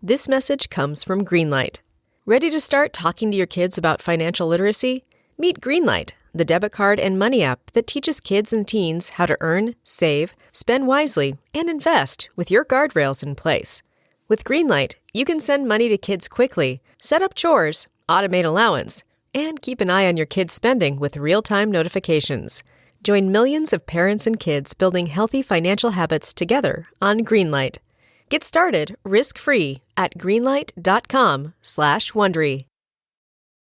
This message comes from Greenlight. Ready to start talking to your kids about financial literacy? Meet Greenlight, the debit card and money app that teaches kids and teens how to earn, save, spend wisely, and invest with your guardrails in place. With Greenlight, you can send money to kids quickly, set up chores, automate allowance, and keep an eye on your kids' spending with real-time notifications. Join millions of parents and kids building healthy financial habits together on Greenlight. Get started risk-free at greenlight.com/Wondery.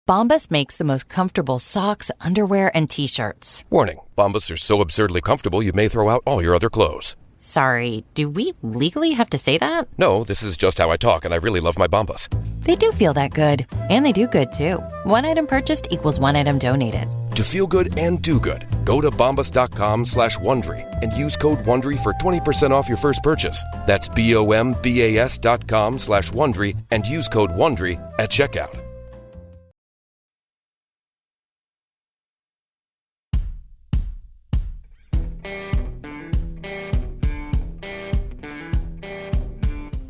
Bombas makes the most comfortable socks, underwear, and T-shirts. Warning, Bombas are so absurdly comfortable you may throw out all your other clothes. Sorry, do we legally have to say that? No, this is just how I talk, and I really love my Bombas. They do feel that good. And they do good, too. One item purchased equals one item donated. To feel good and do good, go to bombas.com/Wondery and use code WONDERY for 20% off your first purchase. That's BOMBAS.com/Wondery and use code WONDERY at checkout.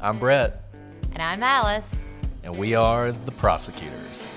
I'm Brett. And I'm Alice. And we are the Prosecutors.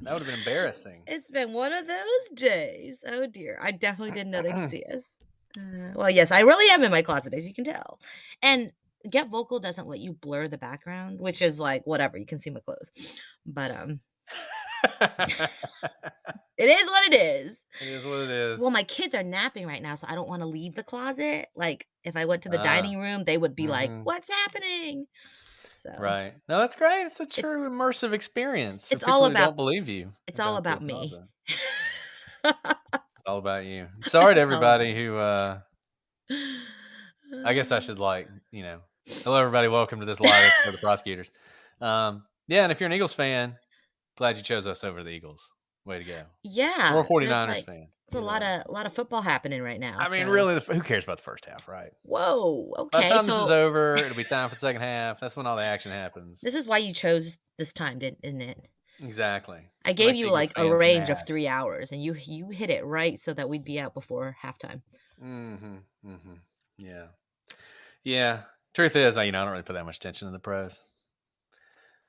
That would have been embarrassing. It's been one of those days. Oh dear. I definitely didn't know they could see us. Well, yes, I really am in my closet, as you can tell. And GetVokl doesn't let you blur the background, which is like, whatever, you can see my clothes. But it is what it is. It is what it is. Well, my kids are napping right now, so I don't want to leave the closet. Like, if I went to the dining room, they would be like, what's happening? So, right. No, that's great. It's a true immersive experience. For it's people all who about- don't believe you. It's all about me. It's all about you. Sorry to everybody who I guess I should hello everybody, welcome to this live episode of the Prosecutors. And if you're an Eagles fan, glad you chose us over the Eagles. Way to go. Yeah. Or a 49ers fan. It's a lot of football happening right now. I mean, really, who cares about the first half, right? Whoa. Okay. By the time this is over, it'll be time for the second half. That's when all the action happens. This is why you chose this time, isn't it? Exactly. I gave you like a range of 3 hours, and you hit it right so that we'd be out before halftime. Yeah. Truth is, I don't really put that much attention to the pros.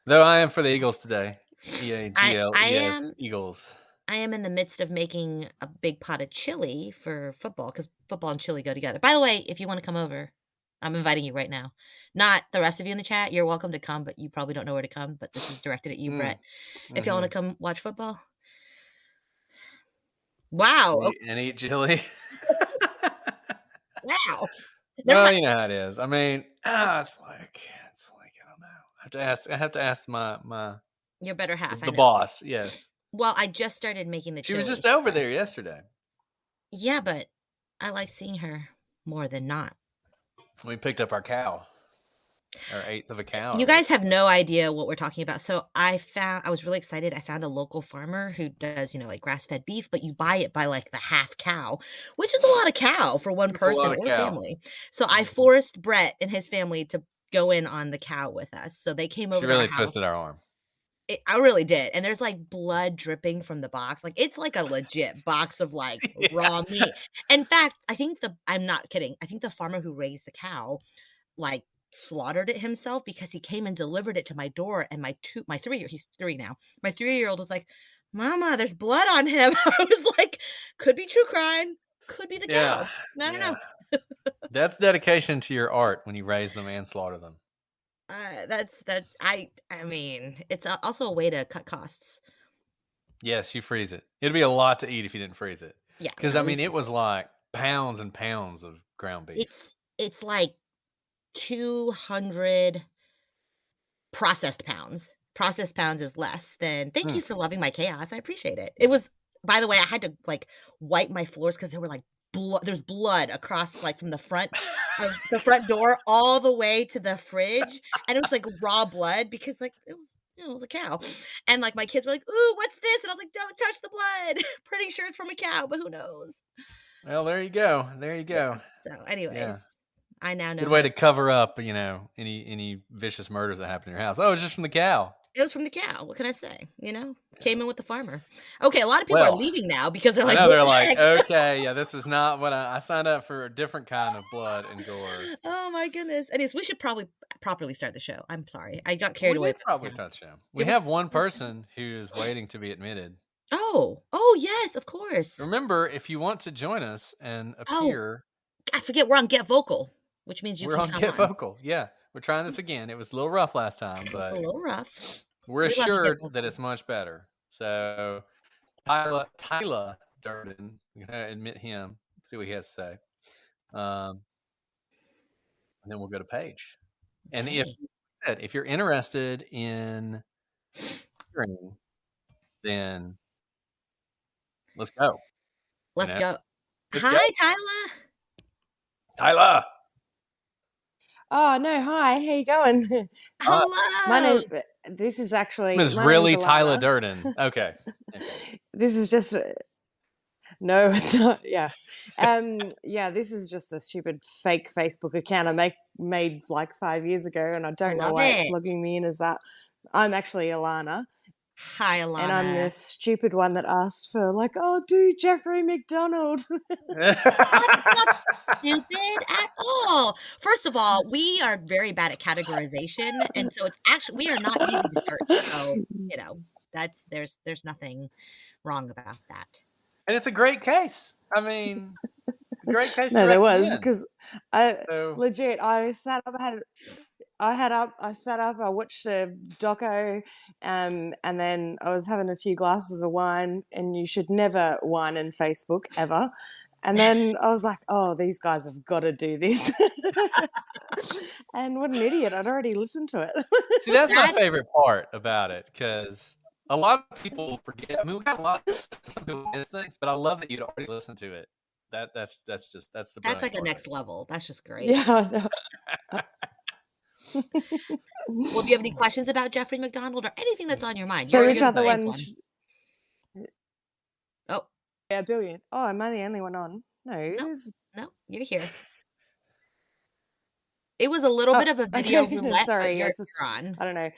Though I am for the Eagles today. EAGLES, Eagles. I am in the midst of making a big pot of chili for football, because football and chili go together. By the way, if you want to come over, I'm inviting you right now. Not the rest of you in the chat. You're welcome to come, but you probably don't know where to come. But this is directed at you, Brett. If y'all want to come watch football. Wow. And eat chili. Wow. Well, you know how it is. I mean, it's like I don't know. I have to ask my your better half. The boss, yes. Well, I just started making the chili. She was just over there yesterday. Yeah, but I like seeing her more than not. We picked up our cow. Our eighth of a cow. You guys have no idea what we're talking about. So I was really excited. I found a local farmer who does, like grass-fed beef, but you buy it by like the half cow, which is a lot of cow for one person or family. So I forced Brett and his family to go in on the cow with us. So they came over. She really twisted our arm. I really did. And there's like blood dripping from the box. Like it's like a legit box of like raw meat. In fact, I'm not kidding. I think the farmer who raised the cow like slaughtered it himself, because he came and delivered it to my door, and my 3-year, he's 3 now. My 3-year-old was like, "Mama, there's blood on him." I was like, could be true crime. Could be the cow. I don't know. That's dedication to your art when you raise them and slaughter them. I mean, it's also a way to cut costs. Yes, you freeze it. It'd be a lot to eat if you didn't freeze it. Yeah. Because, I mean, it was like pounds and pounds of ground beef? It's like 200 processed pounds. Processed pounds is less than thank you for loving my chaos. I appreciate it. It was, by the way, I had to like wipe my floors because there were like there's blood across like from the front of the front door all the way to the fridge. And it was like raw blood because like it was, it was a cow. And like my kids were like, ooh, what's this? And I was like, don't touch the blood. Pretty sure it's from a cow, but who knows? Well, there you go. There you go. So anyways, I now know. Good way to cover up, any vicious murders that happen in your house. Oh, it's just from the cow. It was from the cow. What can I say? Came in with the farmer. Okay, a lot of people are leaving now because they're like, they're like, okay, yeah, this is not what I signed up for. A different kind of blood and gore. Oh my goodness! Anyways, we should probably properly start the show. I'm sorry, I got carried away. We probably start the show. We have one person who is waiting to be admitted. Oh yes, of course. Remember, if you want to join us and appear, I forget we're on GetVokl, which means we're on GetVokl. Yeah, we're trying this again. It was a little rough last time, but it's a little rough. We're assured that it's much better. So Tyler Durden, we're gonna admit him, see what he has to say. And then we'll go to Paige. And if you're interested in hearing, then let's go. Let's go. Let's Hi, go. Tyler. Tyler. Oh no! Hi, how you going? Hello. My name. This is actually. It's really Tyler Durden. Okay. This is just. No, it's not. Yeah, yeah. This is just a stupid fake Facebook account I made like 5 years ago, and I don't know why it's logging me in as that. I'm actually Alana. Hi, Alana. And I'm the stupid one that asked for like, oh, do Jeffrey McDonald. That's not stupid at all. First of all, we are very bad at categorization, and so it's actually we are not easy to search. So that's there's nothing wrong about that. And it's a great case. I mean, great case. No, there was because legit. I sat up. I sat up. I watched a doco, and then I was having a few glasses of wine. And you should never wine in Facebook ever. And then I was like, "Oh, these guys have got to do this." And what an idiot! I'd already listened to it. See, that's my favorite part about it because a lot of people forget. I mean, we got a lot of some people miss things, but I love that you'd already listened to it. That's like a next level. That's just great. Yeah. I know. Well, do you have any questions about Jeffrey McDonald or anything that's on your mind? So which other one? Oh, yeah, Billion. Oh, am I the only one on? No, you're here. It was a little bit of a video roulette. Sorry, you're on. I don't know.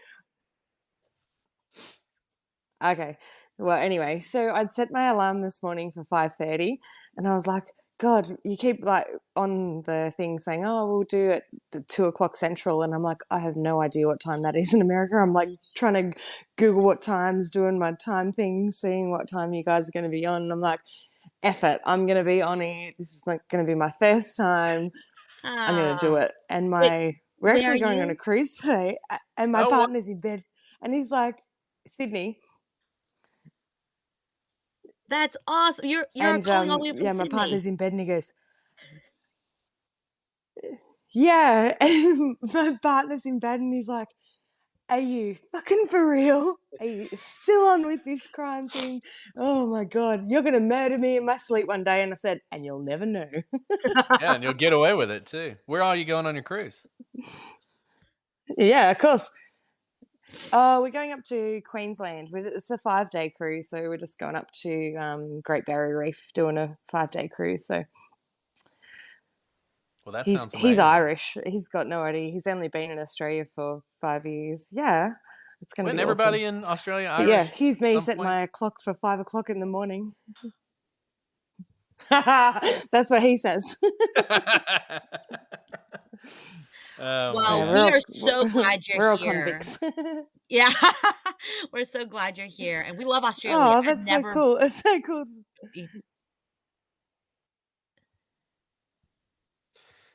Okay. Well, anyway, so I'd set my alarm this morning for 5:30, and I was like, God, you keep like on the thing saying, oh, we'll do it at 2:00 Central. And I'm like, I have no idea what time that is in America. I'm like trying to Google what times, doing my time thing, seeing what time you guys are going to be on. And I'm like, F it, I'm going to be on it. This is going to be my first time. I'm going to do it. And we're actually going on a cruise today. And my partner's in bed. And he's like, Sydney. That's awesome. You're calling all the way from Sydney. My partner's in bed and he goes, yeah. And my partner's in bed and he's like, are you fucking for real? Are you still on with this crime thing? Oh my God, you're going to murder me in my sleep one day. And I said, and you'll never know. Yeah, and you'll get away with it too. Where are you going on your cruise? Yeah, of course. We're going up to Queensland. It's a 5-day cruise, so we're just going up to Great Barrier Reef doing a 5-day cruise. So, well, that sounds amazing. He's Irish. He's got no idea. He's only been in Australia for 5 years. Yeah, it's going to be everybody awesome. in Australia Irish? Yeah, here's me setting my clock for 5:00 in the morning. That's what he says. Well, we are so glad you're here. We're all convicts. Yeah, we're so glad you're here, and we love Australia. Oh, that's so cool! It's so cool.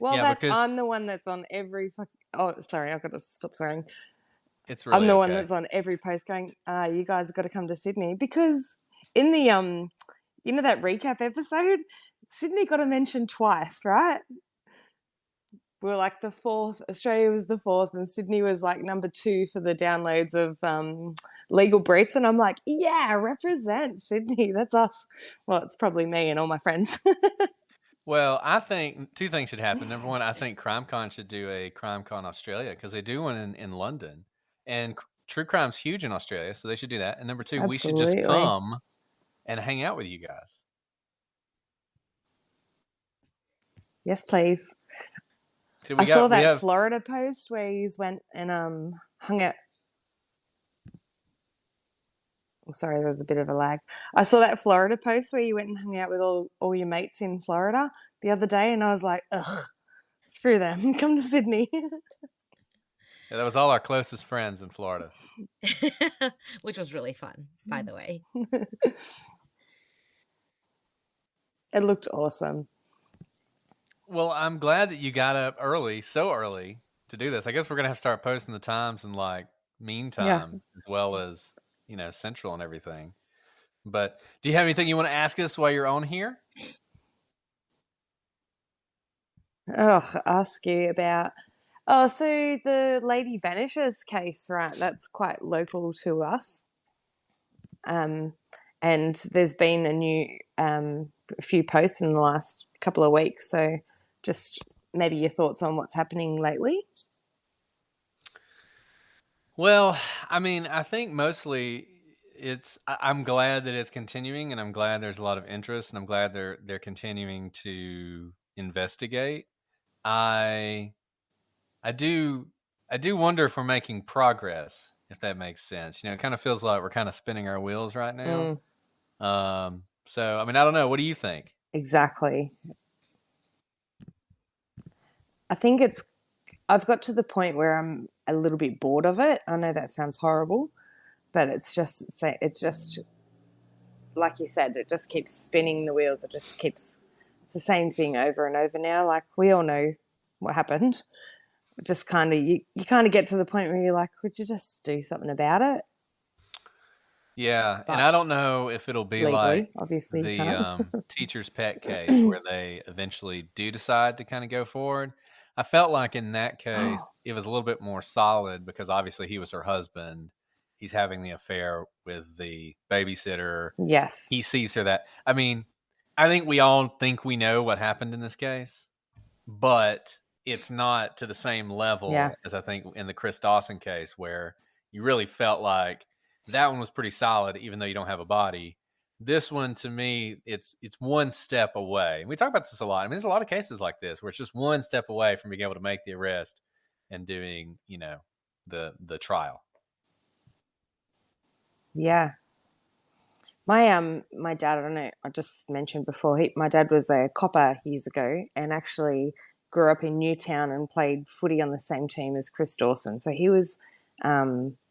Well, yeah, I'm the one that's on every. Oh, sorry, I've got to stop swearing. It's really I'm the one that's on every post going, you guys have got to come to Sydney, because in the that recap episode, Sydney got a mention twice, right? we were like the fourth. Australia was the fourth, and Sydney was like number 2 for the downloads of legal briefs. And I'm like, yeah, represent Sydney. That's us. Well, it's probably me and all my friends. Well, I think 2 things should happen. Number 1, I think CrimeCon should do a CrimeCon Australia because they do one in London, and true crime's huge in Australia, so they should do that. And number 2, we should just Absolutely. come and hang out with you guys. Yes, please. So I saw that Florida post where you went and hung out. Oh, sorry, there was a bit of a lag. I saw that Florida post where you went and hung out with all your mates in Florida the other day, and I was like, ugh, screw them. Come to Sydney. Yeah, that was all our closest friends in Florida. Which was really fun, by the way. It looked awesome. Well, I'm glad that you got up so early to do this. I guess we're going to have to start posting the times in like meantime, as well as, Central and everything. But do you have anything you want to ask us while you're on here? Ask you about. Oh, so the Lady Vanishes case, right? That's quite local to us. And there's been a few posts in the last couple of weeks. So just maybe your thoughts on what's happening lately. Well, I mean, I think mostly I'm glad that it's continuing, and I'm glad there's a lot of interest, and I'm glad they're continuing to investigate. I do wonder if we're making progress, if that makes sense. It kind of feels like we're kind of spinning our wheels right now. So, I mean, I don't know. What do you think? Exactly. I think I've got to the point where I'm a little bit bored of it. I know that sounds horrible, but it's just like you said, it just keeps spinning the wheels. It just keeps the same thing over and over now. Like, we all know what happened. Just kind of, you kind of get to the point where you're like, would you just do something about it? Yeah, and I don't know if it'll be legally, like obviously, the teacher's pet case where they eventually do decide to kind of go forward. I felt like in that case, it was a little bit more solid because obviously he was her husband. He's having the affair with the babysitter. Yes. He sees her that. I mean, I think we all think we know what happened in this case, but it's not to the same level as I think in the Chris Dawson case where you really felt like that one was pretty solid, even though you don't have a body. This one, to me, it's one step away. And we talk about this a lot. I mean, there's a lot of cases like this where it's just one step away from being able to make the arrest and doing, the trial. Yeah. My dad, I don't know, I just mentioned before, my dad was a copper years ago and actually grew up in Newtown and played footy on the same team as Chris Dawson. So he was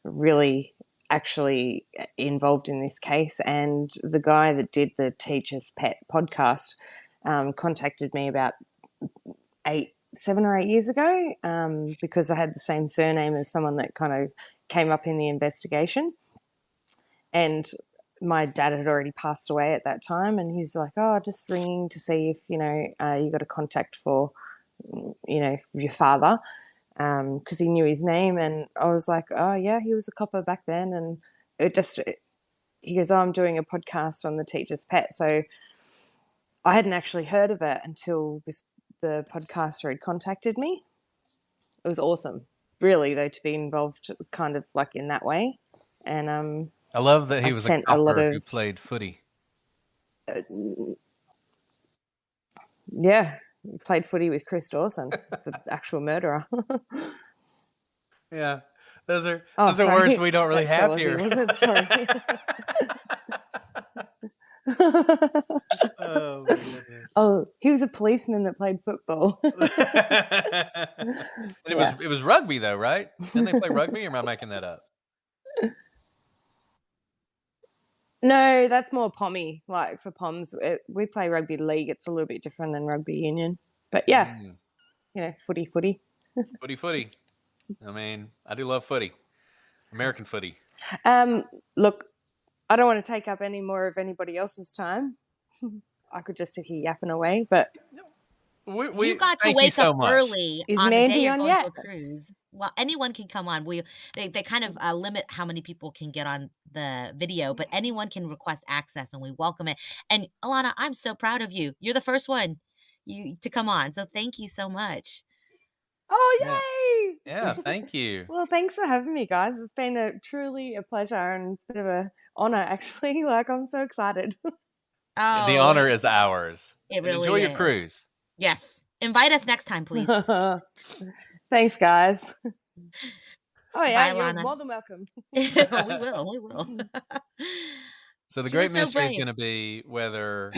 really actually involved in this case. And the guy that did the Teacher's Pet podcast contacted me about 7 or 8 years ago because I had the same surname as someone that kind of came up in the investigation. And my dad had already passed away at that time, and he's like, just ringing to see if, you got a contact for, your father, because he knew his name. And I was like, oh, yeah, he was a copper back then. And he goes, I'm doing a podcast on the Teacher's Pet. So I hadn't actually heard of it until the podcaster had contacted me. It was awesome, really, though, to be involved kind of like in that way. And I love that he was a copper who played footy. Yeah, he played footy with Chris Dawson, the actual murderer. Yeah, those are words we don't really have here. Was it? Sorry. Oh, he was a policeman that played football. It was rugby though, right? Didn't they play rugby, or am I making that up? No, that's more pommy. Like for Poms, we play rugby league. It's a little bit different than rugby union. But yeah, footy. Footy. I mean, I do love footy. American footy. Look, I don't want to take up any more of anybody else's time. I could just sit here yapping away, but You got to thank you wake so up much. early Is on the day Mandy you're on going to yet? a cruise. Well, anyone can come on. They kind of limit how many people can get on the video, but anyone can request access, and we welcome it. And Alana, I'm so proud of you. You're the first one to come on, so thank you so much. Oh, Yeah. yay! Yeah, thank you. Well, thanks for having me, guys. It's been truly a pleasure, and it's a bit of a honor, actually. Like, I'm so excited. The Oh, honor is ours. it And really enjoy your is. cruise. Yes, invite us next time, please. Thanks, guys. Oh, yeah, Bye, you're Lana. more than welcome. We will. So the She was great so mystery is brave. going to be whether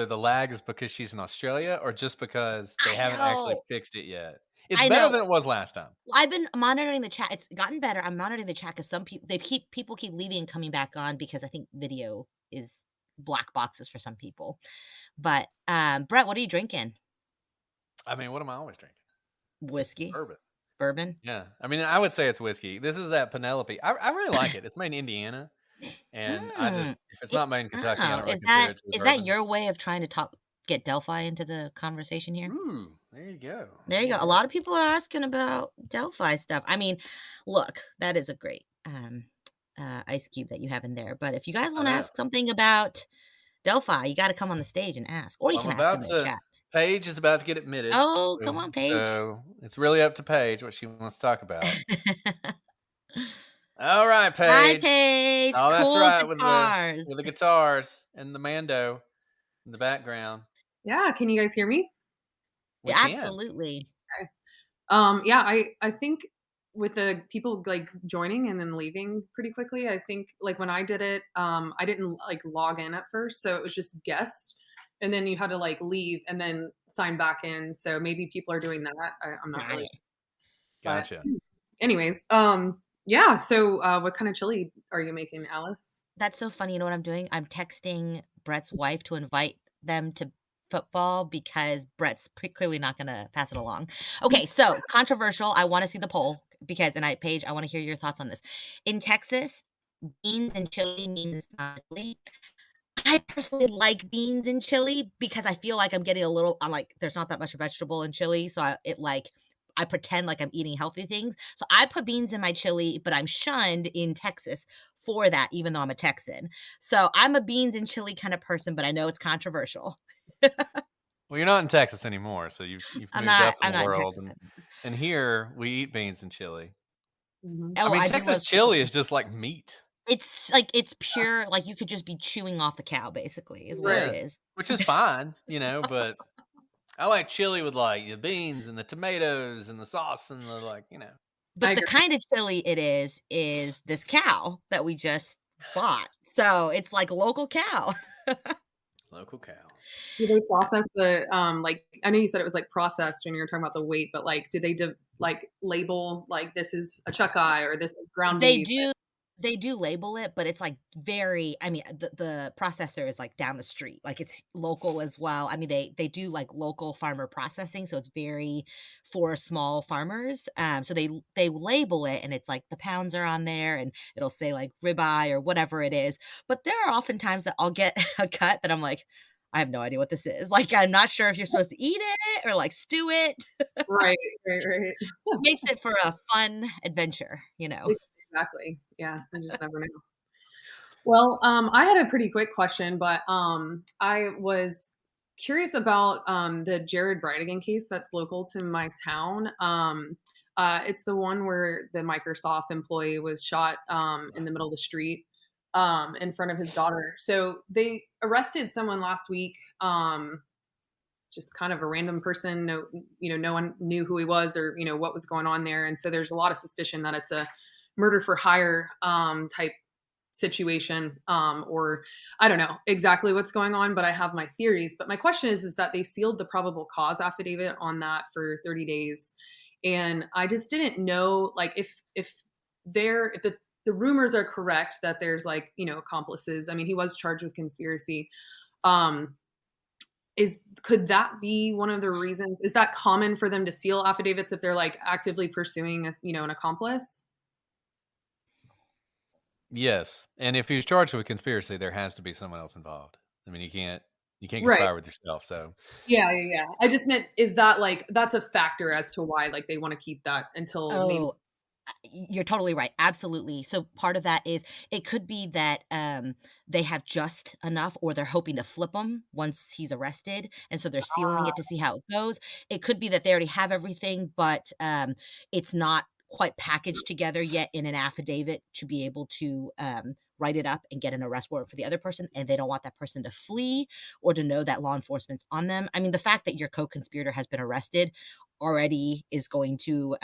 the lag is because she's in Australia or just because they I haven't actually know. fixed it yet. It's I better know. than it was last time. Well, I've been monitoring the chat. It's gotten better. I'm monitoring the chat because some people keep leaving and coming back on because I think video is black boxes for some people. But Brett, what are you drinking? I mean, what am I always drinking? Whiskey, Bourbon. bourbon. Yeah. I mean, I would say it's whiskey. This is that Penelope. I really like it. It's made in Indiana. And I just, if it's not made in Kentucky, I don't really consider it to be is bourbon. that your way of trying to get Delphi into the conversation here? Ooh, there you go. There you go. A lot of people are asking about Delphi stuff. I mean, look, that is a great ice cube that you have in there. But if you guys want to know. ask something about Delphi, you got to come on the stage and ask, or you I'm can ask about in the to. chat. Paige is about to get admitted. Oh, come on, Paige. So it's really up to Paige what she wants to talk about. All right, Paige. Hi, Paige. Oh, that's cool right. guitars. With the guitars and the Mando in the background. Yeah, can you guys hear me? We Yeah, can. absolutely. Okay. Yeah, I think with the people like joining and then leaving pretty quickly, I think like when I did it, I didn't like log in at first, so it was just guest, and then you had to like leave and then sign back in. So maybe people are doing that. I'm not really sure. Gotcha. But anyways, yeah. So what kind of chili are you making, Alice? That's so funny. You know what I'm doing? I'm texting Brett's wife to invite them to football because Brett's clearly not going to pass it along. Okay, so controversial. I want to see the poll because, and Paige, I want to hear your thoughts on this. In Texas, beans and chili means it's not chili. I personally like beans and chili because I feel like I'm like, there's not that much vegetable in chili. So I pretend like I'm eating healthy things. So I put beans in my chili, but I'm shunned in Texas for that, even though I'm a Texan. So I'm a beans and chili kind of person, but I know it's controversial. Well, you're not in Texas anymore, so you've moved up in the world. And here we eat beans and chili. Mm-hmm. Oh, I mean, Texas chili is just like meat. It's like, it's pure, like you could just be chewing off a cow, basically, is what it is. Which is fine, but I like chili with like the beans and the tomatoes and the sauce and the But the kind of chili it is this cow that we just bought. So it's like local cow. Local cow. Do they process the like? I know you said it was like processed when you were talking about the weight, but like, do they like label like this is a chuck eye or this is ground beef? They do label it, but it's like very. I mean, the processor is like down the street, like it's local as well. I mean, they do like local farmer processing, so it's very for small farmers. So they label it, and it's like the pounds are on there, and it'll say like ribeye or whatever it is. But there are often times that I'll get a cut that I'm like, I have no idea what this is. Like, I'm not sure if you're supposed to eat it or like stew it. Right. Makes it for a fun adventure, Exactly. Yeah, I just never know. Well, I had a pretty quick question, but I was curious about the Jared Brightigan case that's local to my town. It's the one where the Microsoft employee was shot in the middle of the street in front of his daughter. So they arrested someone last week, just kind of a random person. No one knew who he was or what was going on there, and so there's a lot of suspicion that it's a murder for hire type situation, or I don't know exactly what's going on, but I have my theories. But my question is that they sealed the probable cause affidavit on that for 30 days, and I just didn't know like if the rumors are correct that there's like accomplices. I mean, he was charged with conspiracy. Could that be one of the reasons? Is that common for them to seal affidavits if they're like actively pursuing an accomplice? Yes, and if he was charged with conspiracy, there has to be someone else involved. I mean, you can't You can't Right. conspire with yourself. So Yeah. I just meant, is that like, that's a factor as to why like they want to keep that until maybe. Oh, you're totally right. Absolutely. So part of that is it could be that they have just enough, or they're hoping to flip him once he's arrested, and so they're sealing it to see how it goes. It could be that they already have everything, but it's not quite packaged together yet in an affidavit to be able to write it up and get an arrest warrant for the other person, and they don't want that person to flee or to know that law enforcement's on them. I mean, the fact that your co-conspirator has been arrested already is going to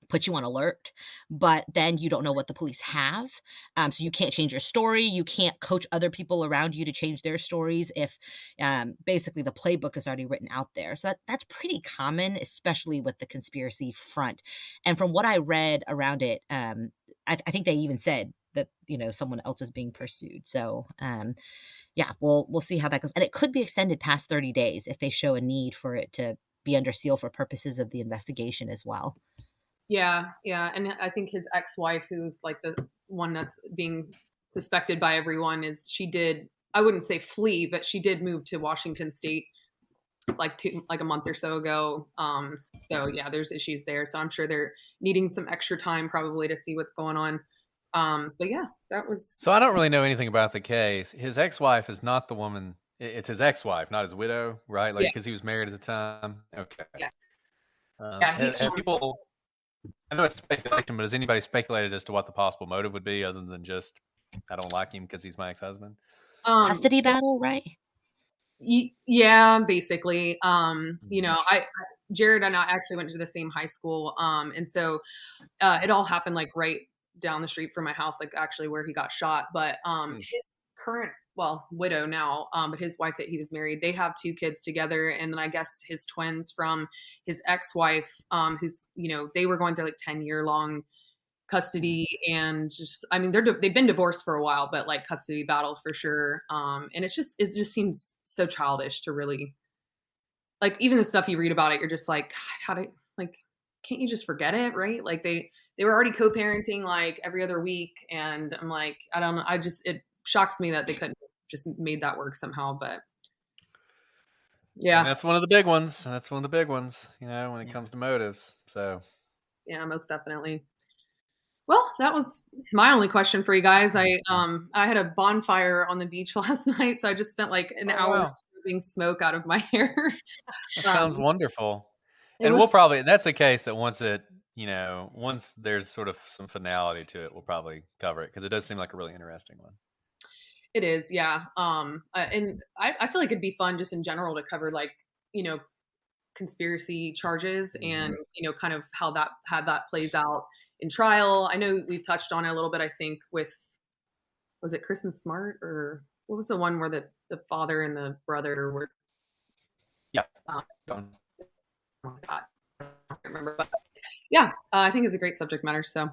put you on alert, but then you don't know what the police have. So you can't change your story. You can't coach other people around you to change their stories if basically the playbook is already written out there. So that's pretty common, especially with the conspiracy front. And from what I read around it, I think they even said that, someone else is being pursued. So yeah, we'll see how that goes. And it could be extended past 30 days if they show a need for it to be under seal for purposes of the investigation as well. Yeah, and I think his ex-wife, who's like the one that's being suspected by everyone, I wouldn't say flee, but she did move to Washington State like a month or so ago. So yeah, there's issues there. So I'm sure they're needing some extra time probably to see what's going on. But yeah, that was. So I don't really know anything about the case. His ex-wife is not the woman. It's his ex-wife, not his widow, right? Like, because he was married at the time. Okay. Yeah. Have people? I know it's speculation, but has anybody speculated as to what the possible motive would be, other than just I don't like him because he's my ex-husband? Custody battle, right? Yeah, basically. Jared and I actually went to the same high school, and so it all happened like right down the street from my house, like actually where he got shot. But his current, widow now, but his wife that he was married, they have 2 kids together, and then I guess his twins from his ex-wife, who's they were going through like 10-year long custody, and just they've been divorced for a while, but like custody battle for sure. And it just seems so childish to really, like, even the stuff you read about it, you're just like, God, how do, like, can't you just forget it, right? Like they were already co-parenting like every other week, and I'm like, I don't know, it shocks me that they couldn't just made that work somehow. But yeah, and that's one of the big ones. When it comes to motives. So yeah, most definitely. Well, that was my only question for you guys. I had a bonfire on the beach last night, so I just spent like an hour scrubbing smoke out of my hair. That sounds wonderful. And that's a case that once there's sort of some finality to it, we'll probably cover it, because it does seem like a really interesting one. It is, yeah. And I feel like it'd be fun just in general to cover like, conspiracy charges and, kind of how that plays out in trial. I know we've touched on it a little bit, I think, with, was it Kristen Smart, or what was the one where the father and the brother were? Yeah. Oh my God. I don't remember. But yeah, I think it's a great subject matter. So,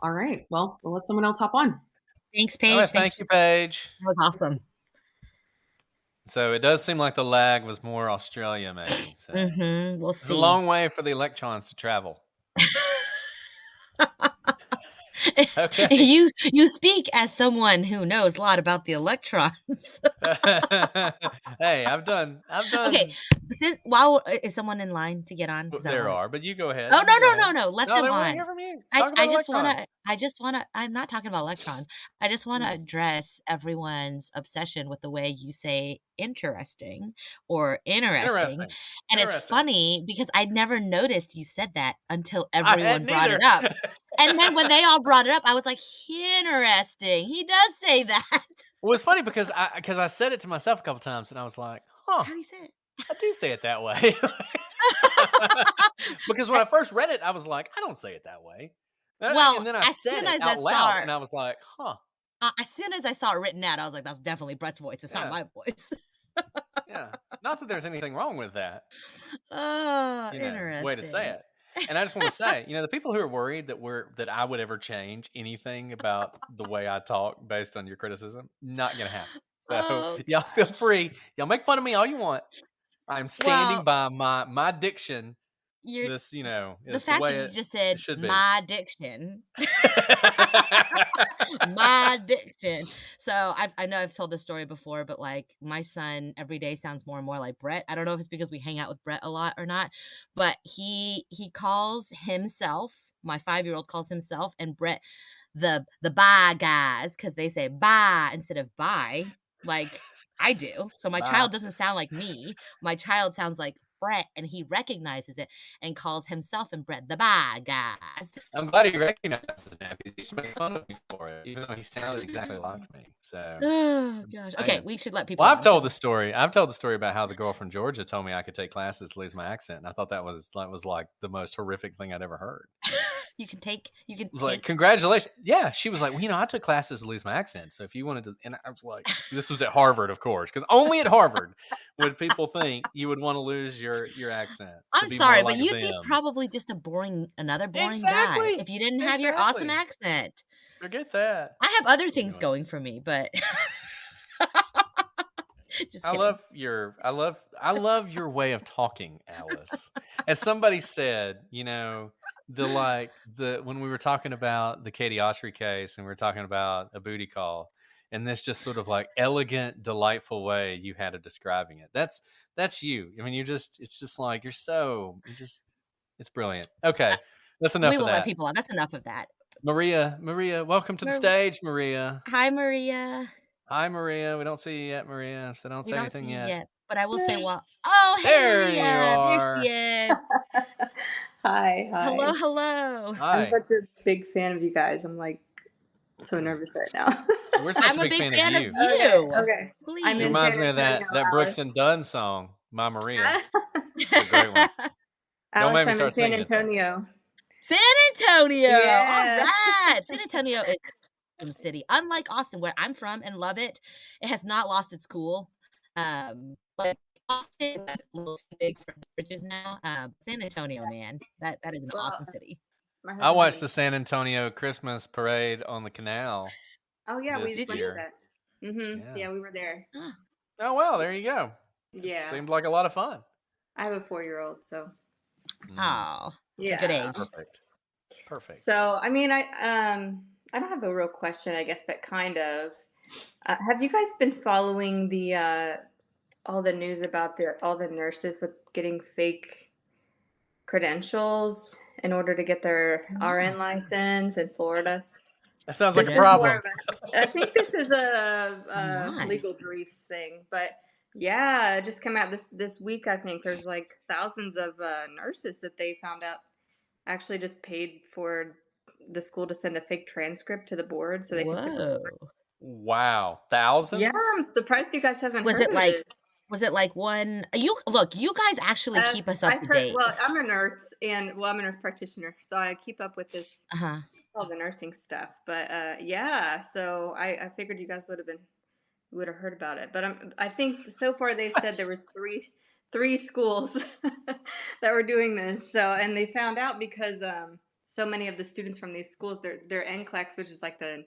all right. Well, we'll let someone else hop on. Thanks, Paige. All right, thank you, Paige. That was awesome. So it does seem like the lag was more Australia, maybe. So We'll see. It's a long way for the electrons to travel. Okay. You speak as someone who knows a lot about the electrons. Hey, I've done. Okay. Is someone in line to get on? There are, but you go ahead. Oh, no. Let them they on. want to hear from you. I'm not talking about electrons. I just want to address everyone's obsession with the way you say interesting or interesting. And it's funny because I never noticed you said that until everyone brought it up. And then when they all brought it up, I was like, interesting. He does say that. Well, it's funny because I said it to myself a couple times, and I was like, huh. How do you say it? I do say it that way. Because when I first read it, I was like, I don't say it that way. And then I said it out loud, and I was like, huh. As soon as I saw it written out, I was like, that's definitely Brett's voice. It's not my voice. Yeah. Not that there's anything wrong with that. Oh, interesting. Way to say it. And I just want to say, the people who are worried that I would ever change anything about the way I talk based on your criticism, not going to happen. So y'all feel free. Y'all make fun of me all you want. I'm standing by my diction this, you know, The is the fact way that you it, just it said should be. my addiction. My addiction. So I know I've told this story before, but like my son every day sounds more and more like Brett. I don't know if it's because we hang out with Brett a lot or not, but he calls himself, my 5-year-old calls himself and Brett the bye guys, because they say bye instead of bye, like I do. So my Bye. child doesn't sound like me. My child sounds like Brett, and he recognizes it and calls himself and Brett the bye guys. I'm glad he recognizes it now because he used to make fun of me for it, even though he sounded exactly like me. So, Oh gosh. Okay, man. we should let people Well, know. I've told the story. I've told the story about how the girl from Georgia told me I could take classes to lose my accent, and I thought that was like the most horrific thing I'd ever heard. You can take. It was like, congratulations. Yeah, she was like, well, you know, I took classes to lose my accent, so if you wanted to, and I was like, this was at Harvard, of course, because only at Harvard would people think you would want to lose your accent. To I'm be sorry, more but like you'd be them. probably just another boring Exactly. guy if you didn't have your awesome Exactly. accent. Forget that. I have other things Anyway. going for me, but just I kidding. love your way of talking, Alice. As somebody said, you know, when we were talking about the Katie Autry case and we were talking about a booty call, and this just sort of like elegant, delightful way you had of describing it. That's you. I mean, it's just like it's brilliant. Okay. That's enough We of will let that. people on. That's enough of that. Maria, welcome to the stage, Maria. Hi, Maria. Hi, Maria. We don't see you yet, Maria, so don't We say don't anything see you yet. yet, but I will say, well, oh, hey, There you Maria. There are. she is. Hi. Hello, hello. Hi. I'm such a big fan of you guys. I'm like so nervous right now. We're such I'm a big fan of you. Okay. Please. I'm It in reminds San me of Antonio, that Brooks Alice. and Dunn song, My Maria. It's a great one. Don't Alice, make me I'm in start San singing it, though. Antonio. San Antonio. Yeah. All right. San Antonio is an awesome city. Unlike Austin, where I'm from and love it, it has not lost its cool. Like Austin is a little too big for bridges now. San Antonio, man, that is an awesome city. I watched the San Antonio Christmas parade on the canal. Oh yeah, we this went year. to that. Mm-hmm. Yeah, we were there. Oh well, there you go. Yeah. Seemed like a lot of fun. I have a 4-year-old, so. Oh, yeah. Good age. Perfect. So, I mean, I don't have a real question, I guess, but kind of. Have you guys been following the all the news about all the nurses with getting fake credentials in order to get their RN license in Florida? That sounds like a problem. I think this is a legal briefs thing, but yeah, it just came out this week. I think there's like thousands of nurses that they found out actually just paid for the school to send a fake transcript to the board so they could submit. Wow, thousands? Yeah, I'm surprised you guys haven't heard of this. Was it like one? You guys actually keep us up to date. Well, I'm a nurse I'm a nurse practitioner, so I keep up with this all the nursing stuff. But yeah, so I figured you guys would have heard about it. But I think so far they've said there was three schools that were doing this. So and they found out because so many of the students from these schools, their NCLEX, which is like the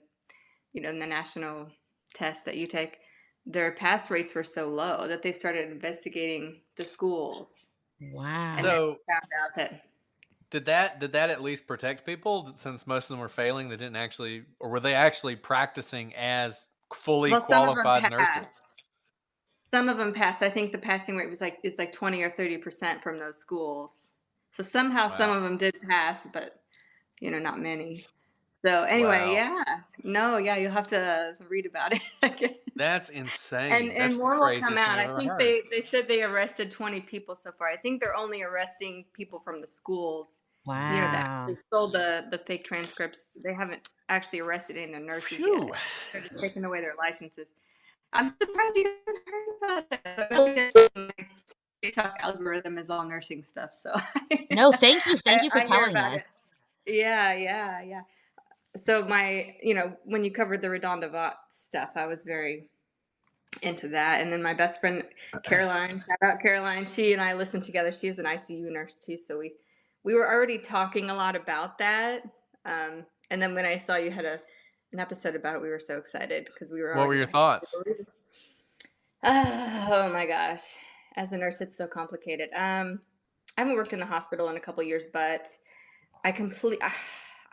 the national test that you take, their pass rates were so low that they started investigating the schools. Wow. So found out that did that at least protect people, since most of them were failing? They didn't actually, or were they actually practicing as fully qualified nurses? Some of them passed. I think the passing rate is like 20 or 30% from those schools. So somehow some of them did pass, but not many. So anyway, you'll have to read about it, I guess. That's insane. And more will come out. I think they said they arrested 20 people so far. I think they're only arresting people from the schools. Wow. That stole the fake transcripts. They haven't actually arrested any of the nurses yet. They're just taking away their licenses. I'm surprised you haven't heard about it. My TikTok algorithm is all nursing stuff, so. No, thank you for telling us. Yeah. So when you covered the RaDonda Vaught stuff, I was very into that. And then my best friend, Caroline, shout out Caroline, she and I listened together. She's an ICU nurse too. So we were already talking a lot about that. And then when I saw you had an episode about it, we were so excited because we were. What were your thoughts? Oh my gosh. As a nurse, it's so complicated. I haven't worked in the hospital in a couple years, but I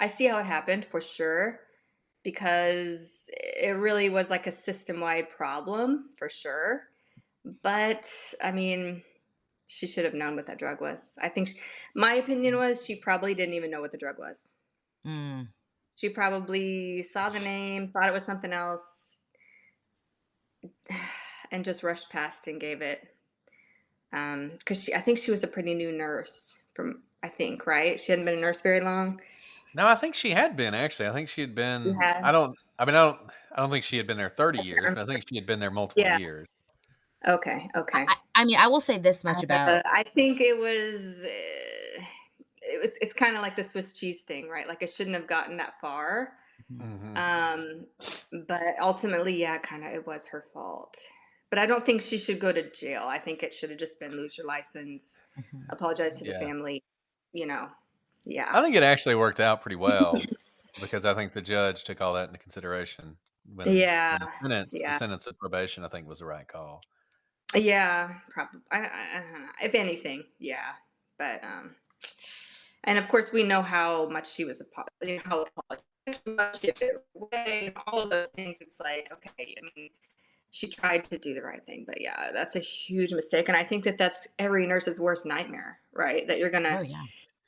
see how it happened for sure, because it really was like a system-wide problem for sure. But I mean, she should have known what that drug was. I think my opinion was she probably didn't even know what the drug was. Mm. She probably saw the name, thought it was something else, and just rushed past and gave it. Because I think she was a pretty new nurse right? She hadn't been a nurse very long. No, I think she had been actually. I think she had She been. had? I don't. I mean, I don't think she had been there 30 years, but I think she had been there multiple Yeah. years. Okay. I mean, I will say this much about. I think it was. It's kind of like the Swiss cheese thing, right? Like it shouldn't have gotten that far. Mm-hmm. But ultimately, yeah, kind of it was her fault. But I don't think she should go to jail. I think it should have just been lose your license, apologize to the family, you know. Yeah. I think it actually worked out pretty well because I think the judge took all that into consideration when Yeah. the sentence of probation, I think, was the right call. Yeah, probably. If anything, yeah. But and of course we know how much she was how apologetic she was, she did it away, and all of those things. It's like, okay, I mean, she tried to do the right thing, but yeah, that's a huge mistake, and I think that's every nurse's worst nightmare, right? That you're gonna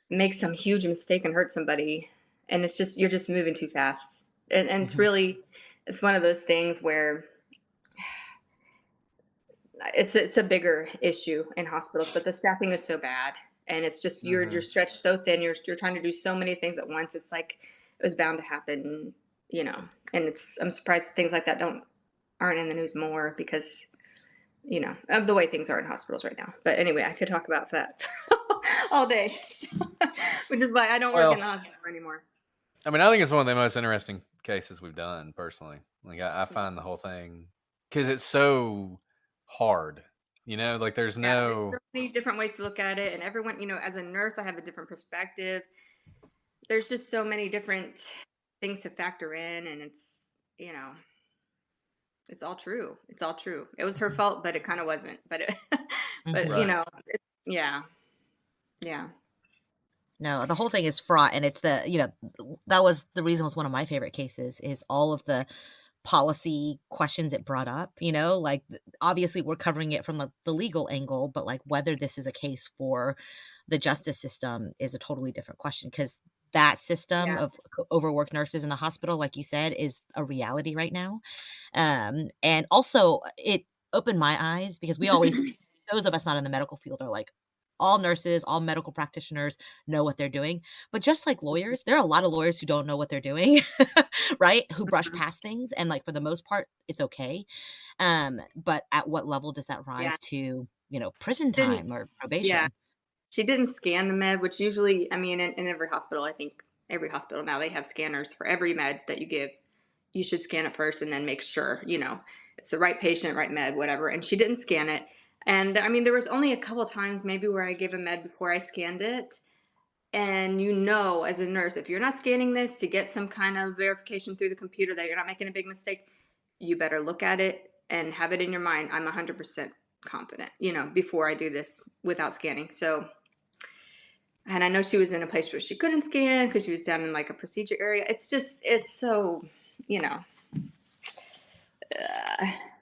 make some huge mistake and hurt somebody, and you're just moving too fast, and it's one of those things where it's a bigger issue in hospitals, but the staffing is so bad, and it's just you're stretched so thin. You're trying to do so many things at once. It's like it was bound to happen, you know. And I'm surprised things like that aren't in the news more because, you know, of the way things are in hospitals right now. But anyway, I could talk about that all day, which is why I don't work in the hospital anymore. I mean, I think it's one of the most interesting cases we've done personally. Like I find the whole thing because it's so hard, you know, like there's so many different ways to look at it, and everyone, you know, as a nurse I have a different perspective. There's just so many different things to factor in, and it's, you know, it's all true. It was her fault, but it kind of wasn't, but you know, yeah. No, the whole thing is fraught, and it's that was the reason it was one of my favorite cases is all of the policy questions it brought up, like obviously we're covering it from the legal angle, but like whether this is a case for the justice system is a totally different question, because that system of overworked nurses in the hospital, like you said, is a reality right now. And also it opened my eyes because we always, those of us not in the medical field are like, all nurses, all medical practitioners know what they're doing. But just like lawyers, there are a lot of lawyers who don't know what they're doing, right? Who brush past things. And like, for the most part, it's okay. But at what level does that rise to, prison time or probation? Yeah. She didn't scan the med, which usually, I mean, in every hospital, I think every hospital now, they have scanners for every med that you give. You should scan it first and then make sure, it's the right patient, right med, whatever. And she didn't scan it. And I mean, there was only a couple of times maybe where I gave a med before I scanned it. And as a nurse, if you're not scanning this to get some kind of verification through the computer that you're not making a big mistake, you better look at it and have it in your mind. I'm 100% confident, before I do this without scanning. So, and I know she was in a place where she couldn't scan because she was down in like a procedure area. It's so,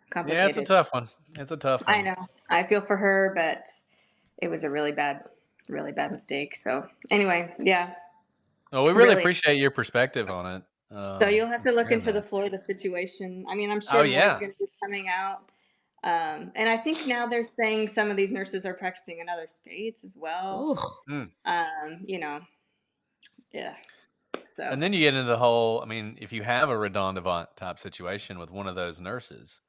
complicated. Yeah, it's a tough one. I know. I feel for her, but it was a really bad mistake. So anyway, yeah. Well, we really appreciate your perspective on it. So you'll have to look into the Florida situation. I mean, I'm sure more is going to be coming out. And I think now they're saying some of these nurses are practicing in other states as well. Yeah. So. And then you get into the whole, I mean, if you have a redundant type situation with one of those nurses,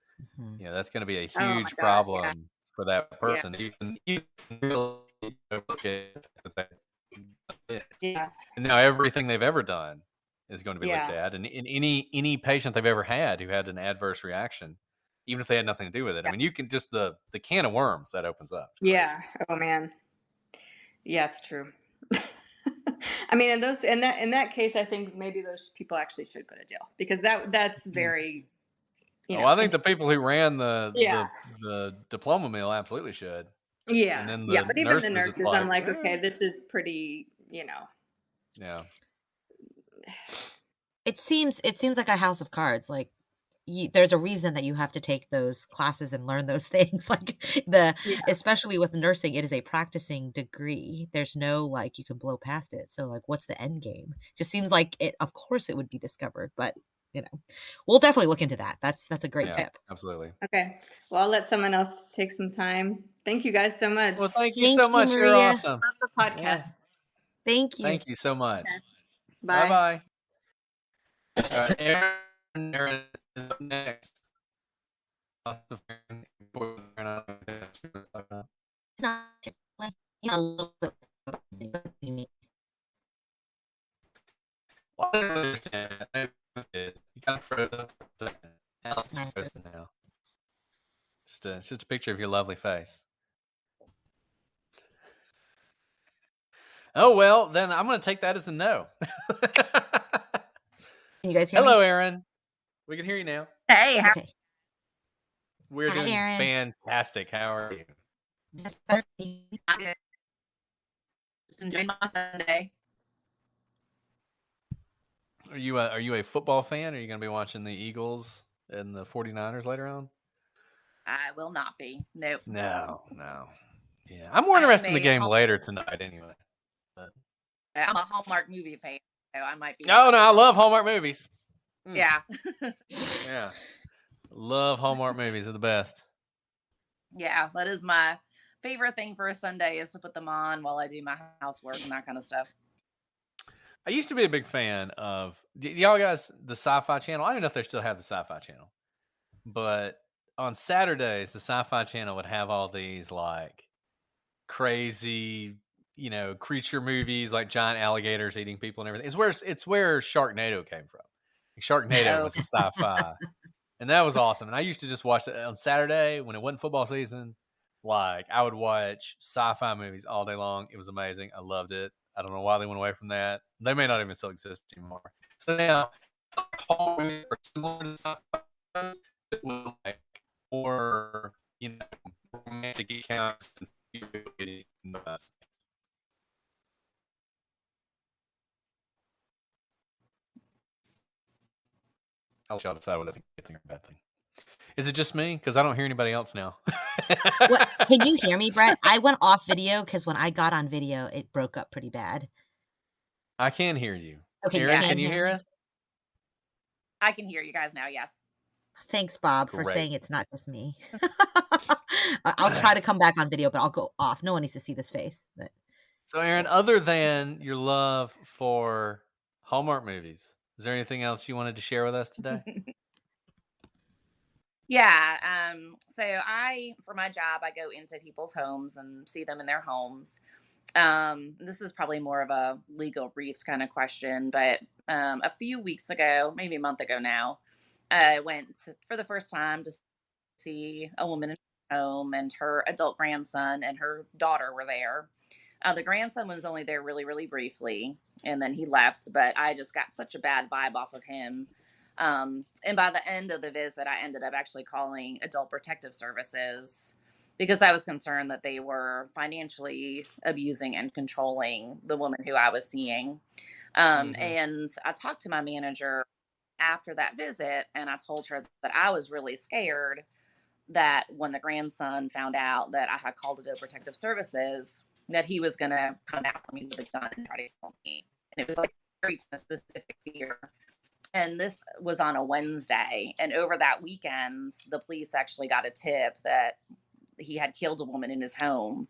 that's going to be a huge problem for that person. Even really look at and now everything they've ever done is going to be looked at. And in any patient they've ever had who had an adverse reaction, even if they had nothing to do with it. I mean, you can just the can of worms that opens up. Yeah. Oh man. Yeah, it's true. I mean, in that case, I think maybe those people actually should go to jail because that's very. I think the people who ran the diploma mill absolutely should. Yeah. And then Yeah. the But even the nurses, it's nurses, I'm like, like, okay, this is pretty, yeah. It seems like a house of cards. Like there's a reason that you have to take those classes and learn those things. Like Yeah. especially with nursing, it is a practicing degree. There's no like you can blow past it. So like, what's the end game? Just seems like it. Of course, it would be discovered, but we'll definitely look into that. That's a great tip. Absolutely. Okay. Well, I'll let someone else take some time. Thank you guys so much. Well, thank you Thank so you, much. You're Maria. awesome. Love the podcast. Yeah. Thank you. Thank you so much. Okay. Bye Bye. bye. Aaron is up next. It's not like, a little bit about me. Well, I don't really understand. You kind of froze up for a second. Alice is frozen now. It's just a picture of your lovely face. Oh, well, then I'm going to take that as a no. Can you guys hear Hello, me? Aaron. We can hear you now. Hey. Okay. We're Hi, doing Aaron. fantastic. How are you? That's better. I'm good. Just enjoying my Sunday. Are you a football fan? Are you going to be watching the Eagles and the 49ers later on? I will not be. Nope. No. Yeah, I'm more interested in the game later tonight anyway. But... I'm a Hallmark movie fan, so I might be. Oh, no, I love Hallmark movies. Yeah. Yeah. Love Hallmark movies. They're the best. Yeah, that is my favorite thing for a Sunday is to put them on while I do my housework and that kind of stuff. I used to be a big fan of y'all guys, the Sci-Fi Channel. I don't know if they still have the Sci-Fi Channel, but on Saturdays, the Sci-Fi Channel would have all these like crazy, creature movies, like giant alligators eating people and everything. It's where Sharknado came from. Sharknado was a sci-fi, and that was awesome. And I used to just watch it on Saturday when it wasn't football season. Like I would watch sci-fi movies all day long. It was amazing. I loved it. I don't know why they went away from that. They may not even still exist anymore. So now, horror movies are similar to sci-fi, like more, romantic accounts and I'll let y'all decide whether that's a good thing or a bad thing. Is it just me? Because I don't hear anybody else now. What? Can you hear me, Brett? I went off video because when I got on video, it broke up pretty bad. I can hear you. Okay, Aaron, can you hear us? I can hear you guys now, yes. Thanks, Bob, for saying it's not just me. I'll try to come back on video, but I'll go off. No one needs to see this face. But... So, Aaron, other than your love for Hallmark movies, is there anything else you wanted to share with us today? Yeah. So for my job, I go into people's homes and see them in their homes. This is probably more of a legal briefs kind of question, but a few weeks ago, maybe a month ago now, I went for the first time to see a woman in her home, and her adult grandson and her daughter were there. The grandson was only there really, really briefly, and then he left, but I just got such a bad vibe off of him. And by the end of the visit, I ended up actually calling Adult Protective Services because I was concerned that they were financially abusing and controlling the woman who I was seeing. And I talked to my manager after that visit, and I told her that I was really scared that when the grandson found out that I had called Adult Protective Services, that he was going to come after me with a gun and try to kill me. And it was like a very specific fear. And this was on a Wednesday. And over that weekend, the police actually got a tip that he had killed a woman in his home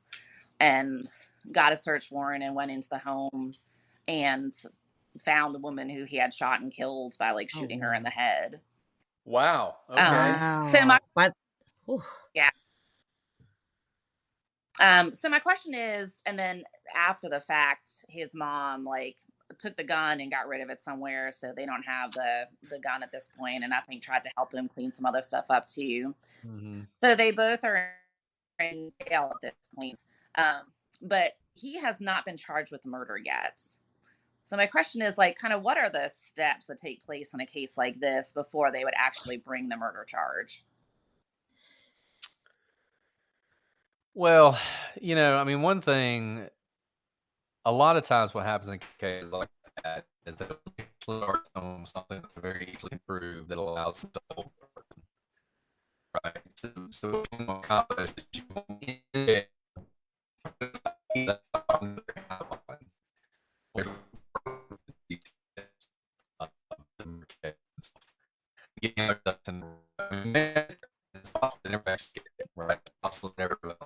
and got a search warrant and went into the home and found a woman who he had shot and killed by like shooting her in the head. Wow. Okay. So my question is, and then after the fact, his mom like took the gun and got rid of it somewhere, so they don't have the gun at this point, and I think tried to help him clean some other stuff up too. So they both are in jail at this point, but he has not been charged with murder yet. So my question is, like, kind of what are the steps that take place in a case like this before they would actually bring the murder charge? Well, I mean, one thing, a lot of times what happens in cases like that is that they start on something that's very easily improved that allows them to hold the person, right? So what you want to accomplish is you want to getting our ducks in a row. They never actually get it right. Also, never to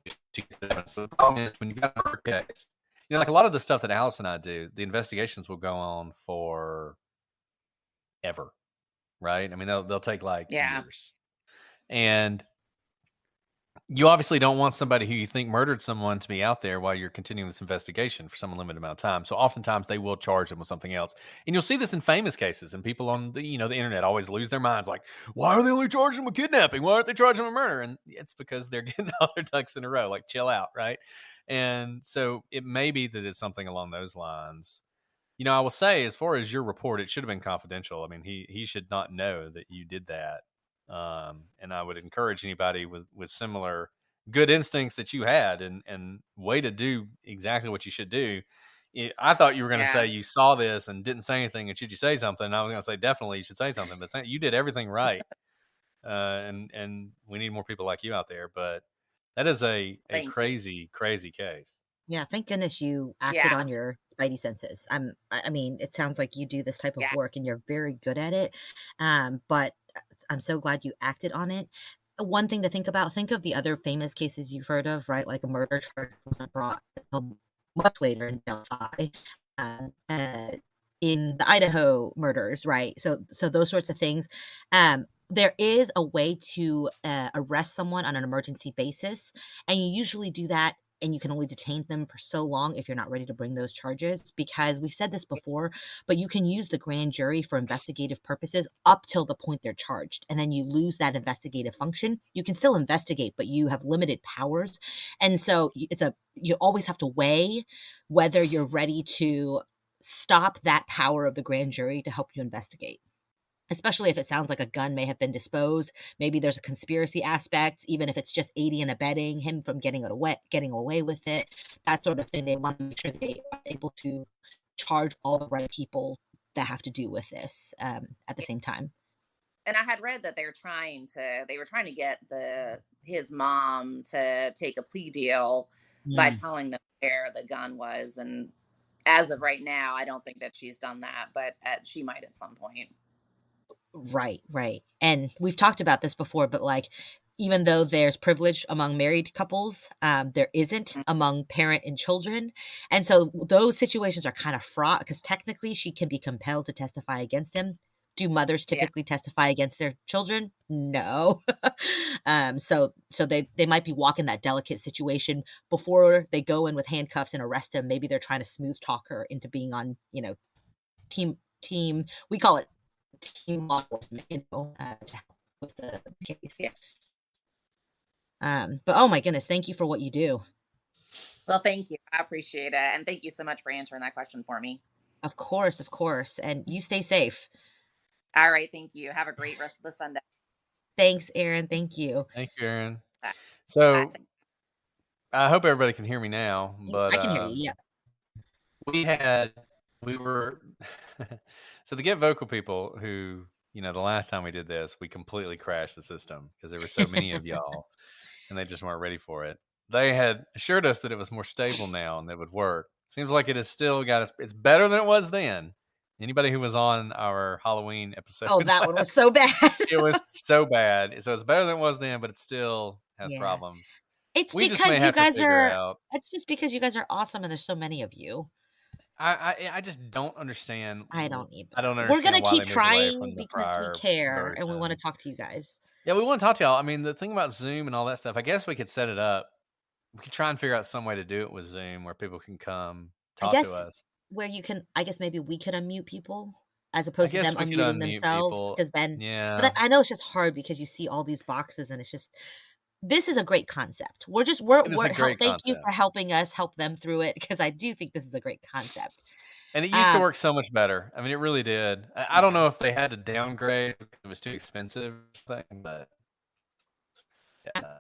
get the evidence. So the problem is when you got a murder case, like a lot of the stuff that Alice and I do, the investigations will go on for ever, right? I mean, they'll take like years, and you obviously don't want somebody who you think murdered someone to be out there while you're continuing this investigation for some limited amount of time. So oftentimes they will charge them with something else. And you'll see this in famous cases, and people on the internet always lose their minds like, why are they only charging them with kidnapping? Why aren't they charging them with murder? And it's because they're getting all their ducks in a row, like chill out, right? And so it may be that it's something along those lines. I will say, as far as your report, it should have been confidential. I mean, he should not know that you did that. And I would encourage anybody with similar good instincts that you had and way to do exactly what you should do. I thought you were going to say you saw this and didn't say anything, and should you say something? I was going to say definitely you should say something, but you did everything right. And we need more people like you out there. But that is a crazy case. Yeah, thank goodness you acted on your spidey senses. I mean, it sounds like you do this type of work and you're very good at it. But I'm so glad you acted on it. One thing to think about, think of the other famous cases you've heard of, right? Like a murder charge wasn't brought until much later in Delphi, in the Idaho murders, right? So those sorts of things. There is a way to arrest someone on an emergency basis, and you usually do that, and you can only detain them for so long if you're not ready to bring those charges, because we've said this before, but you can use the grand jury for investigative purposes up till the point they're charged, and then you lose that investigative function. You can still investigate, but you have limited powers. And so you always have to weigh whether you're ready to stop that power of the grand jury to help you investigate. Especially if it sounds like a gun may have been disposed. Maybe there's a conspiracy aspect, even if it's just aiding and abetting him from getting away with it, that sort of thing. They want to make sure they are able to charge all the right people that have to do with this at the same time. And I had read that they were trying to get his mom to take a plea deal by telling them where the gun was. And as of right now, I don't think that she's done that, but she might at some point. Right. And we've talked about this before, but like, even though there's privilege among married couples, there isn't among parent and children. And so those situations are kind of fraught, because technically she can be compelled to testify against him. Do mothers typically testify against their children? No. So they might be walking that delicate situation before they go in with handcuffs and arrest him. Maybe they're trying to smooth talk her into being on, team. We call it team law enforcement, to help with the case. But oh my goodness, thank you for what you do. Well, thank you. I appreciate it. And thank you so much for answering that question for me. Of course. And you stay safe. All right. Thank you. Have a great rest of the Sunday. Thanks, Aaron. Thank you. Thank you, Aaron. So I hope everybody can hear me now, but I can hear you. Yeah. We were so the GetVokl people who, the last time we did this, we completely crashed the system because there were so many of y'all and they just weren't ready for it. They had assured us that it was more stable now and that it would work. Seems like it has still it's better than it was then. Anybody who was on our Halloween episode. Oh, that one was so bad. It was so bad. So it's better than it was then, but it still has problems. It's because you guys are. It's just because you guys are awesome, and there's so many of you. I just don't understand. I don't either. I don't understand. We're gonna keep trying because we care and we want to talk to you guys. Yeah, we want to talk to y'all. I mean, the thing about Zoom and all that stuff, I guess we could set it up. We could try and figure out some way to do it with Zoom where people can come talk to us. Where you can, I guess maybe we could unmute people as opposed to them unmuting themselves. Because then, but I know it's just hard because you see all these boxes and it's just. This is a great concept. Thank you for helping us help them through it, because I do think this is a great concept. And it used to work so much better. I mean, it really did. I don't know if they had to downgrade because it was too expensive, but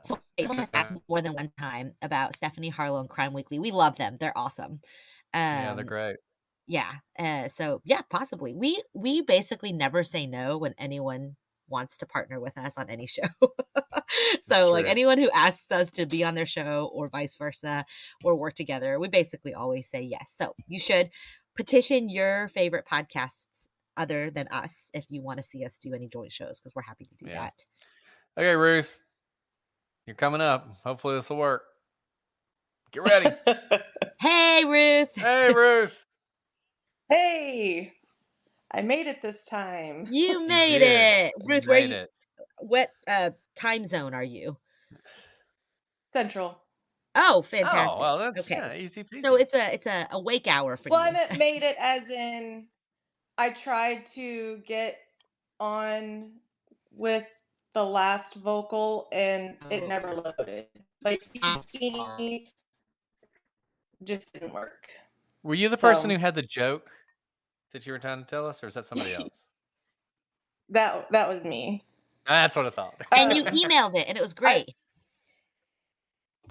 So Caitlin has asked more than one time about Stephanie Harlow and Crime Weekly. We love them. They're awesome. Yeah, they're great. Yeah. So yeah, possibly. We basically never say no when anyone wants to partner with us on any show. So like anyone who asks us to be on their show or vice versa or work together, we basically always say yes. So you should petition your favorite podcasts other than us if you want to see us do any joint shows, because we're happy to do that. Okay, Ruth, you're coming up. Hopefully this will work. Get ready. Hey, Ruth. Hey, Ruth. Hey, I made it this time. You made it. Ruth, where made you? it. What time zone are you? Central. Oh, fantastic. Oh, well, that's okay. Easy peasy. So it's a wake hour for you. Well, I meant made it as in I tried to get on with the last Vokl and it never loaded. Like you can see, just didn't work. Were you the person who had the joke that you were trying to tell us, or is that somebody else? That was me. That's what I thought. And you emailed it, and it was great.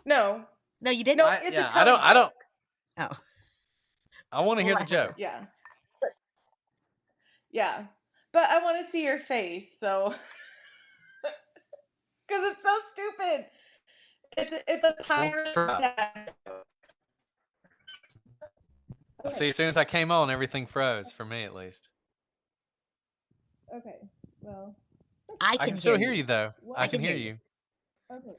No, you didn't. No, it's I don't. Oh, I want to hear the joke. Yeah, but I want to see your face, so because it's so stupid. It's a pirate. See, as soon as I came on, everything froze for me, at least. Okay, well, I can still hear you though. I can hear you. Okay,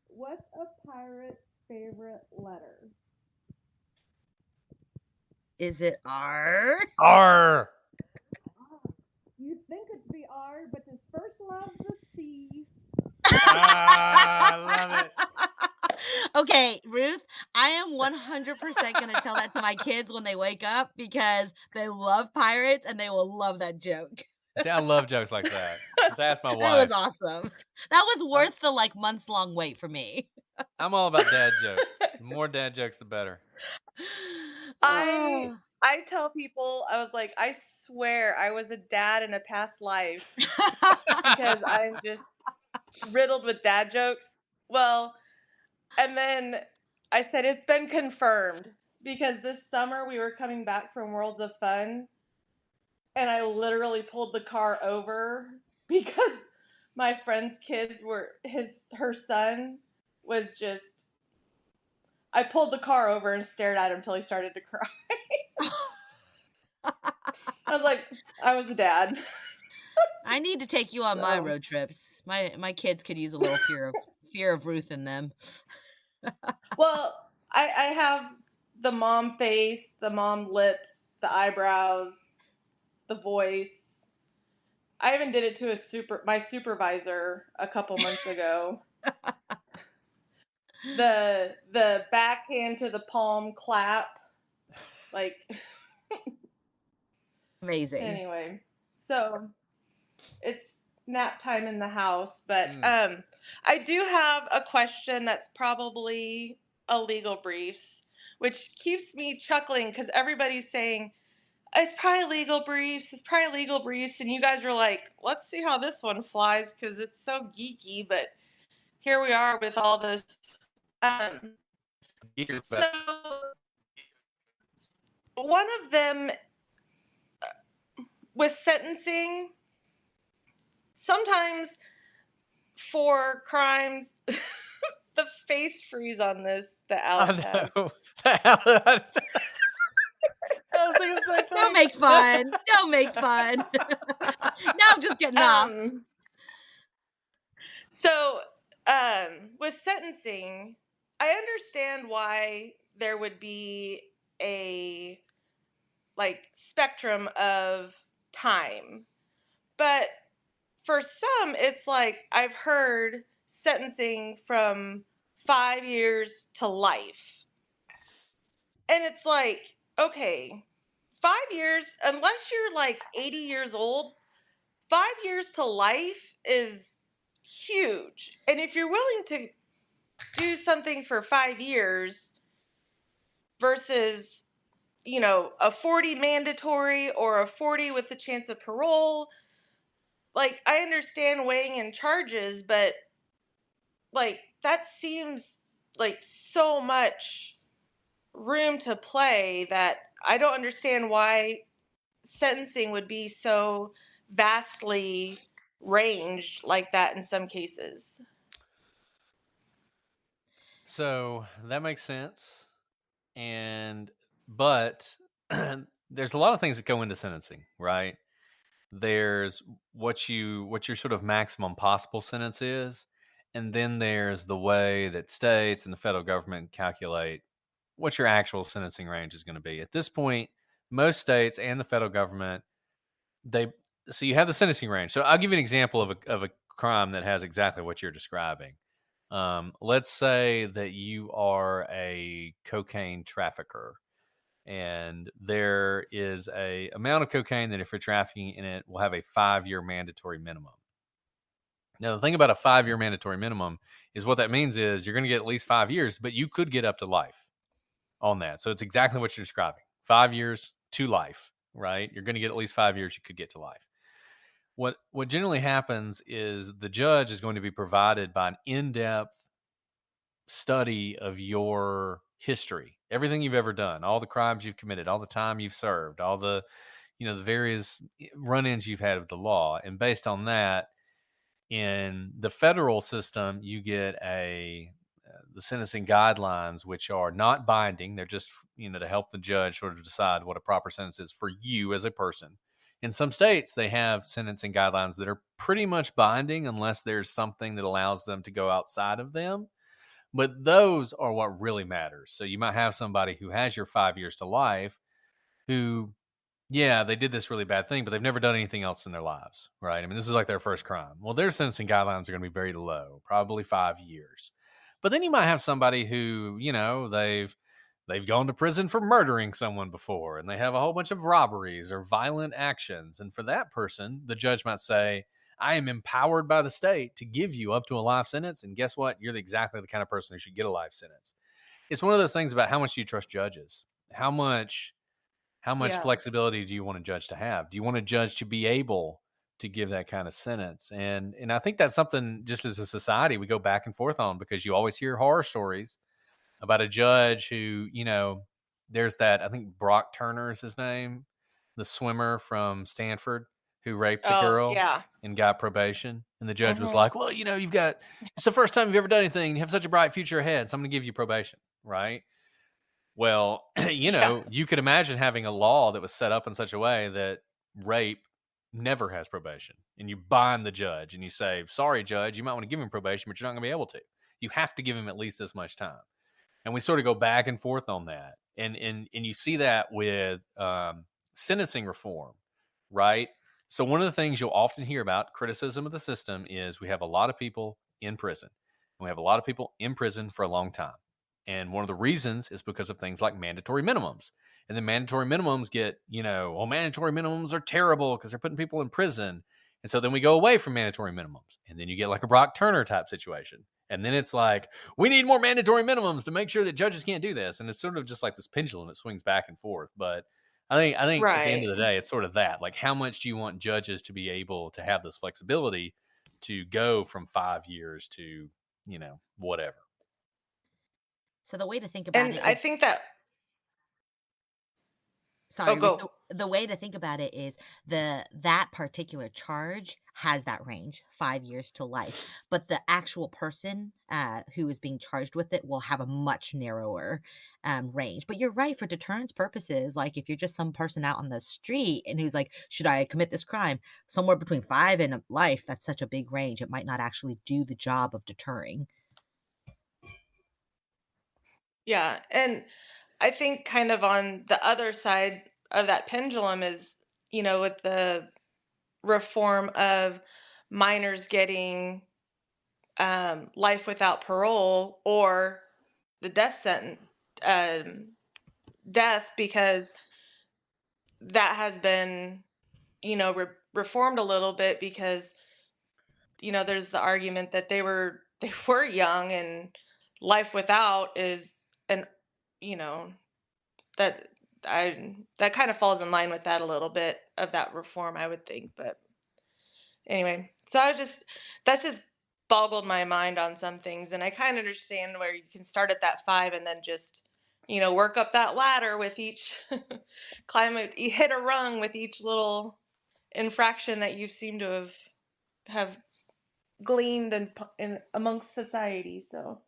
what's a pirate's favorite letter? Is it R? R. You'd think it'd be R, but his first love's the C. I love it. Okay, Ruth, I am 100% going to tell that to my kids when they wake up, because they love pirates and they will love that joke. See, I love jokes like that. Just ask my wife. That was awesome. That was worth the months-long wait for me. I'm all about dad jokes. The more dad jokes, the better. I tell people, I was like, I swear I was a dad in a past life because I'm just riddled with dad jokes. Well, and then I said, it's been confirmed, because this summer we were coming back from Worlds of Fun and I literally pulled the car over because my friend's kids her son was just, I pulled the car over and stared at him until he started to cry. I was like, I was a dad. I need to take you on my road trips. My kids could use a little fear of Ruth in them. Well, I have the mom face, the mom lips, the eyebrows, the voice. I even did it to my supervisor a couple months ago. The backhand to the palm clap, like amazing. Anyway, so it's nap time in the house, but I do have a question that's probably a legal briefs, which keeps me chuckling because everybody's saying it's probably legal briefs, and you guys are like, let's see how this one flies because it's so geeky, but here we are with all this. So one of them with sentencing, sometimes for crimes, the face freeze on this that Alex has. I was thinking the same thing. Don't make fun. Don't make fun. Now I'm just getting off. So, with sentencing, I understand why there would be a spectrum of time, but for some, it's like I've heard sentencing from 5 years to life, and it's like, okay, 5 years, unless you're 80 years old, 5 years to life is huge. And if you're willing to do something for 5 years versus, a 40 mandatory or a 40 with the chance of parole, I understand weighing in charges, but like that seems like so much room to play that I don't understand why sentencing would be so vastly ranged like that in some cases. So that makes sense. But there's a lot of things that go into sentencing, right? There's what your sort of maximum possible sentence is, and then there's the way that states and the federal government calculate what your actual sentencing range is going to be. At this point, most states and the federal government, they so you have the sentencing range. So I'll give you an example of a crime that has exactly what you're describing. Let's say that you are a cocaine trafficker, and there is a amount of cocaine that if you're trafficking in it will have a 5-year mandatory minimum. Now, the thing about a 5-year mandatory minimum is what that means is you're going to get at least 5 years, but you could get up to life on that. So it's exactly what you're describing. 5 years to life, right? You're going to get at least 5 years. You could get to life. What generally happens is the judge is going to be provided by an in-depth study of your history, everything you've ever done, all the crimes you've committed, all the time you've served, all the the various run-ins you've had with the law. And based on that, in the federal system, you get the sentencing guidelines, which are not binding. They're just to help the judge sort of decide what a proper sentence is for you as a person. In some states, they have sentencing guidelines that are pretty much binding unless there's something that allows them to go outside of them. But those are what really matters. So you might have somebody who has your 5 years to life who, yeah, they did this really bad thing, but they've never done anything else in their lives, right? I mean, this is like their first crime. Well, their sentencing guidelines are going to be very low, probably 5 years. But then you might have somebody who, they've gone to prison for murdering someone before, and they have a whole bunch of robberies or violent actions. And for that person, the judge might say, I am empowered by the state to give you up to a life sentence. And guess what? You're exactly the kind of person who should get a life sentence. It's one of those things about how much you trust judges. How much Yeah. flexibility do you want a judge to have? Do you want a judge to be able to give that kind of sentence? And I think that's something just as a society we go back and forth on, because you always hear horror stories about a judge who, there's that, I think Brock Turner is his name, the swimmer from Stanford who raped the Oh, girl yeah. and got probation. And the judge was like, well, it's the first time you've ever done anything. You have such a bright future ahead. So I'm going to give you probation. Right. Well, Yeah. you could imagine having a law that was set up in such a way that rape never has probation. And you bind the judge and you say, sorry, judge, you might want to give him probation, but you're not going to be able to. You have to give him at least this much time. And we sort of go back and forth on that. And you see that with sentencing reform, right? So one of the things you'll often hear about criticism of the system is we have a lot of people in prison. And we have a lot of people in prison for a long time. And one of the reasons is because of things like mandatory minimums. And the mandatory minimums get, mandatory minimums are terrible because they're putting people in prison. And so then we go away from mandatory minimums. And then you get like a Brock Turner type situation. And then it's like, we need more mandatory minimums to make sure that judges can't do this. And it's sort of just like this pendulum that swings back and forth. But I think at the end Right. of the day, it's sort of that. Like, how much do you want judges to be able to have this flexibility to go from 5 years to, whatever? So the way to think about And it I is, think that sorry, Ruth, go. the way to think about it is that particular charge has that range, 5 years to life, but the actual person who is being charged with it will have a much narrower range. But you're right, for deterrence purposes, like if you're just some person out on the street and who's like, should I commit this crime? Somewhere between 5 and life, that's such a big range. It might not actually do the job of deterring. Yeah. And I think kind of on the other side of that pendulum is, with the reform of minors getting life without parole or the death sentence, death, because that has been, reformed a little bit because, there's the argument that they were young, and life without is an, you know, that that kind of falls in line with that a little bit of that reform, I would think. But anyway, so that's just boggled my mind on some things. And I kind of understand where you can start at that 5 and then just, work up that ladder with each hit a rung with each little infraction that you seem to have gleaned in amongst society. So,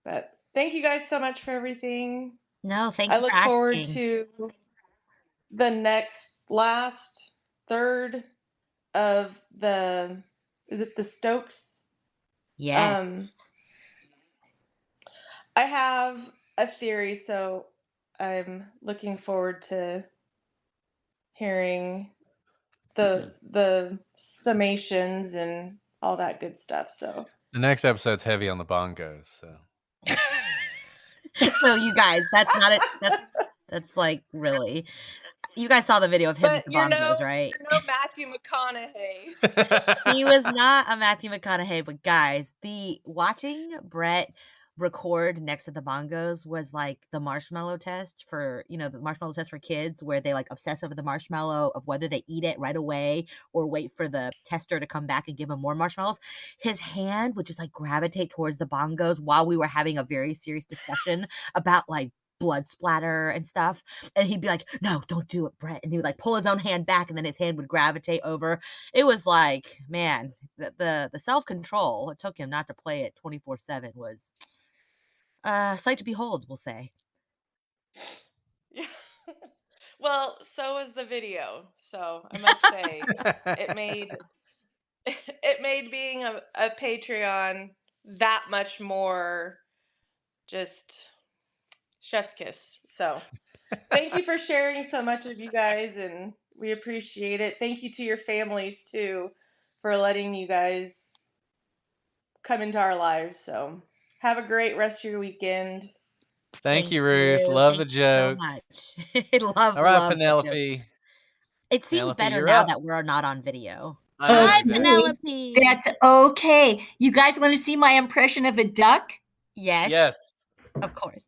but thank you guys so much for everything. No, thank I you for look forward asking. to the last third of is it the Stokes? Yes. I have a theory, so I'm looking forward to hearing the summations and all that good stuff. So the next episode's heavy on the bongos. So, So you guys, that's not it. That's like really. You guys saw the video of him with but the bongos, right? you're no Matthew McConaughey. He was not a Matthew McConaughey, but guys, watching Brett record next to the bongos was like the marshmallow test for, the marshmallow test for kids where they like obsess over the marshmallow of whether they eat it right away or wait for the tester to come back and give them more marshmallows. His hand would just like gravitate towards the bongos while we were having a very serious discussion about like blood splatter and stuff, and he'd be like, no, don't do it, Brett, and he would like pull his own hand back and then his hand would gravitate over. It was like, man, the self-control it took him not to play it 24/7 was a sight to behold, we'll say. Yeah. Well, so was the video, so I must say it made being a Patreon that much more just chef's kiss. So thank you for sharing so much of you guys, and we appreciate it. Thank you to your families too for letting you guys come into our lives. So have a great rest of your weekend. Thank you, Ruth. Love the joke. So much. All right, Penelope. It seems better you're now up. that we're not on video. I know, Hi, exactly. Penelope. That's okay. You guys want to see my impression of a duck? Yes. Yes. Of course.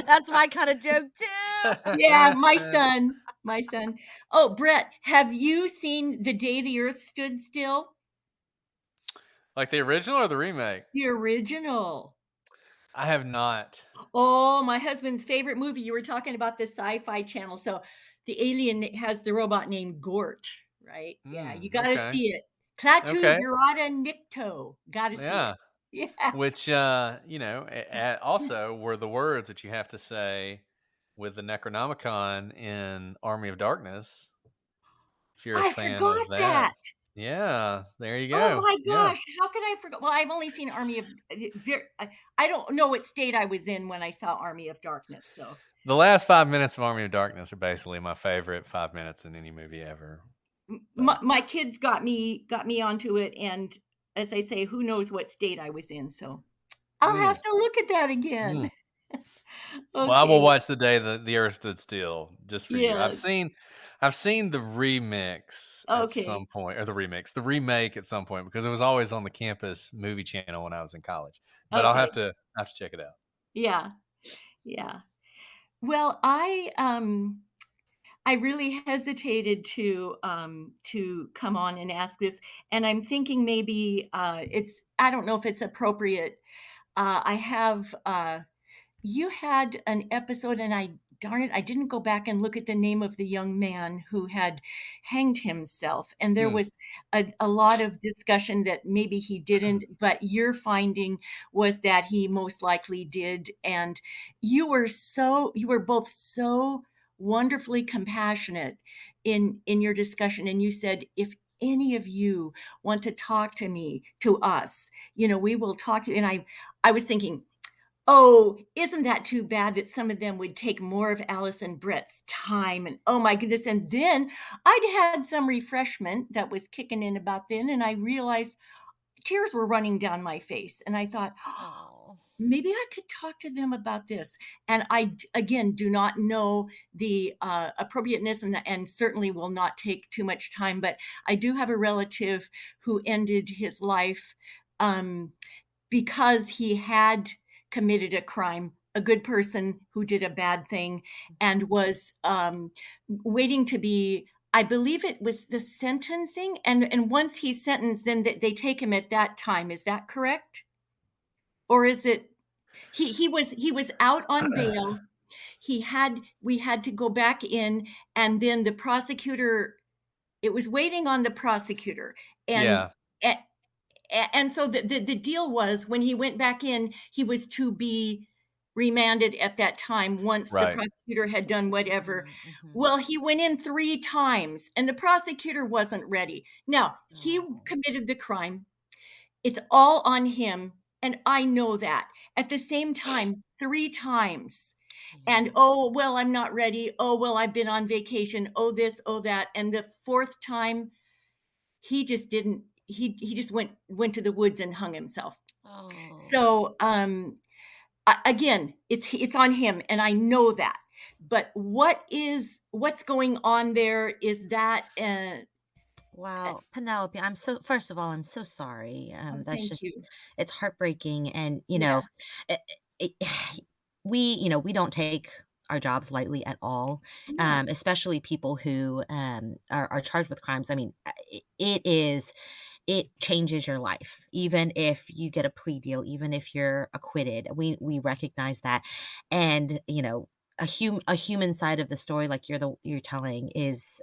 That's my kind of joke too. Yeah, my son. Oh, Brett, have you seen The Day the Earth Stood Still? Like the original or the remake? The original. I have not. Oh, my husband's favorite movie. You were talking about the Sci-Fi Channel. So the alien has the robot named Gort, right? Yeah, you got to see it. Klaatu Barada Nikto. Got to see it. Yeah. Which, also were the words that you have to say with the Necronomicon in Army of Darkness. If you're a fan of that. Yeah, there you go. Oh my gosh, how could I forget? Well, I've only seen Army of. I don't know what state I was in when I saw Army of Darkness. So the last 5 minutes of Army of Darkness are basically my favorite 5 minutes in any movie ever. My kids got me onto it, and as I say, who knows what state I was in? So I'll have to look at that again. Okay. Well, I will watch The Day the Earth Stood Still just for you. I've seen the remix at some point, or the remake at some point, because it was always on the campus movie channel when I was in college. But I'll have to check it out. Yeah. Well, I really hesitated to come on and ask this, and I'm thinking maybe I don't know if it's appropriate. I have you had an episode, and darn it, I didn't go back and look at the name of the young man who had hanged himself. And there was a lot of discussion that maybe he didn't, but your finding was that he most likely did. And you were both so wonderfully compassionate in your discussion. And you said, if any of you want to talk to us, we will talk to you. And I was thinking, oh, isn't that too bad that some of them would take more of Alice and Brett's time? And oh my goodness. And then I'd had some refreshment that was kicking in about then. And I realized tears were running down my face. And I thought, maybe I could talk to them about this. And I, again, do not know the appropriateness and certainly will not take too much time. But I do have a relative who ended his life because he had committed a crime, a good person who did a bad thing and was waiting to be I believe it was the sentencing, and once he's sentenced, then they take him at that time. Is that correct? Or is it he was out on bail. We had to go back in, and then the prosecutor, it was waiting on the prosecutor. And Yeah. and so the deal was, when he went back in, he was to be remanded at that time once the Right. prosecutor had done whatever. Mm-hmm. Well, he went in 3 times and the prosecutor wasn't ready. Now, he committed the crime. It's all on him, and I know that. At the same time, 3 times. And, "Oh, well, I'm not ready. Oh, well, I've been on vacation. Oh, this, oh, that." And the 4th time, he just didn't, he just went to the woods and hung himself. Oh. So, again, it's on him, and I know that. But what's going on there is that, Wow, Penelope, first of all, I'm so sorry. That's thank just, you. it's heartbreaking. And, Yeah. it, it, we don't take our jobs lightly at all. No. Especially people who are charged with crimes. I mean, it changes your life, even if you get a plea deal, even if you're acquitted. We recognize that. And, a human side of the story, like you're telling, is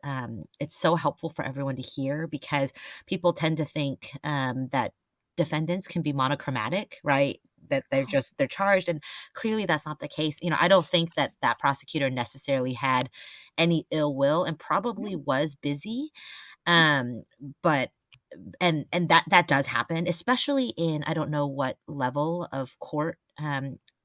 it's so helpful for everyone to hear, because people tend to think that defendants can be monochromatic, right? That they're charged, and clearly that's not the case. I don't think that prosecutor necessarily had any ill will, and probably was busy. But and that does happen, especially in, I don't know what level of court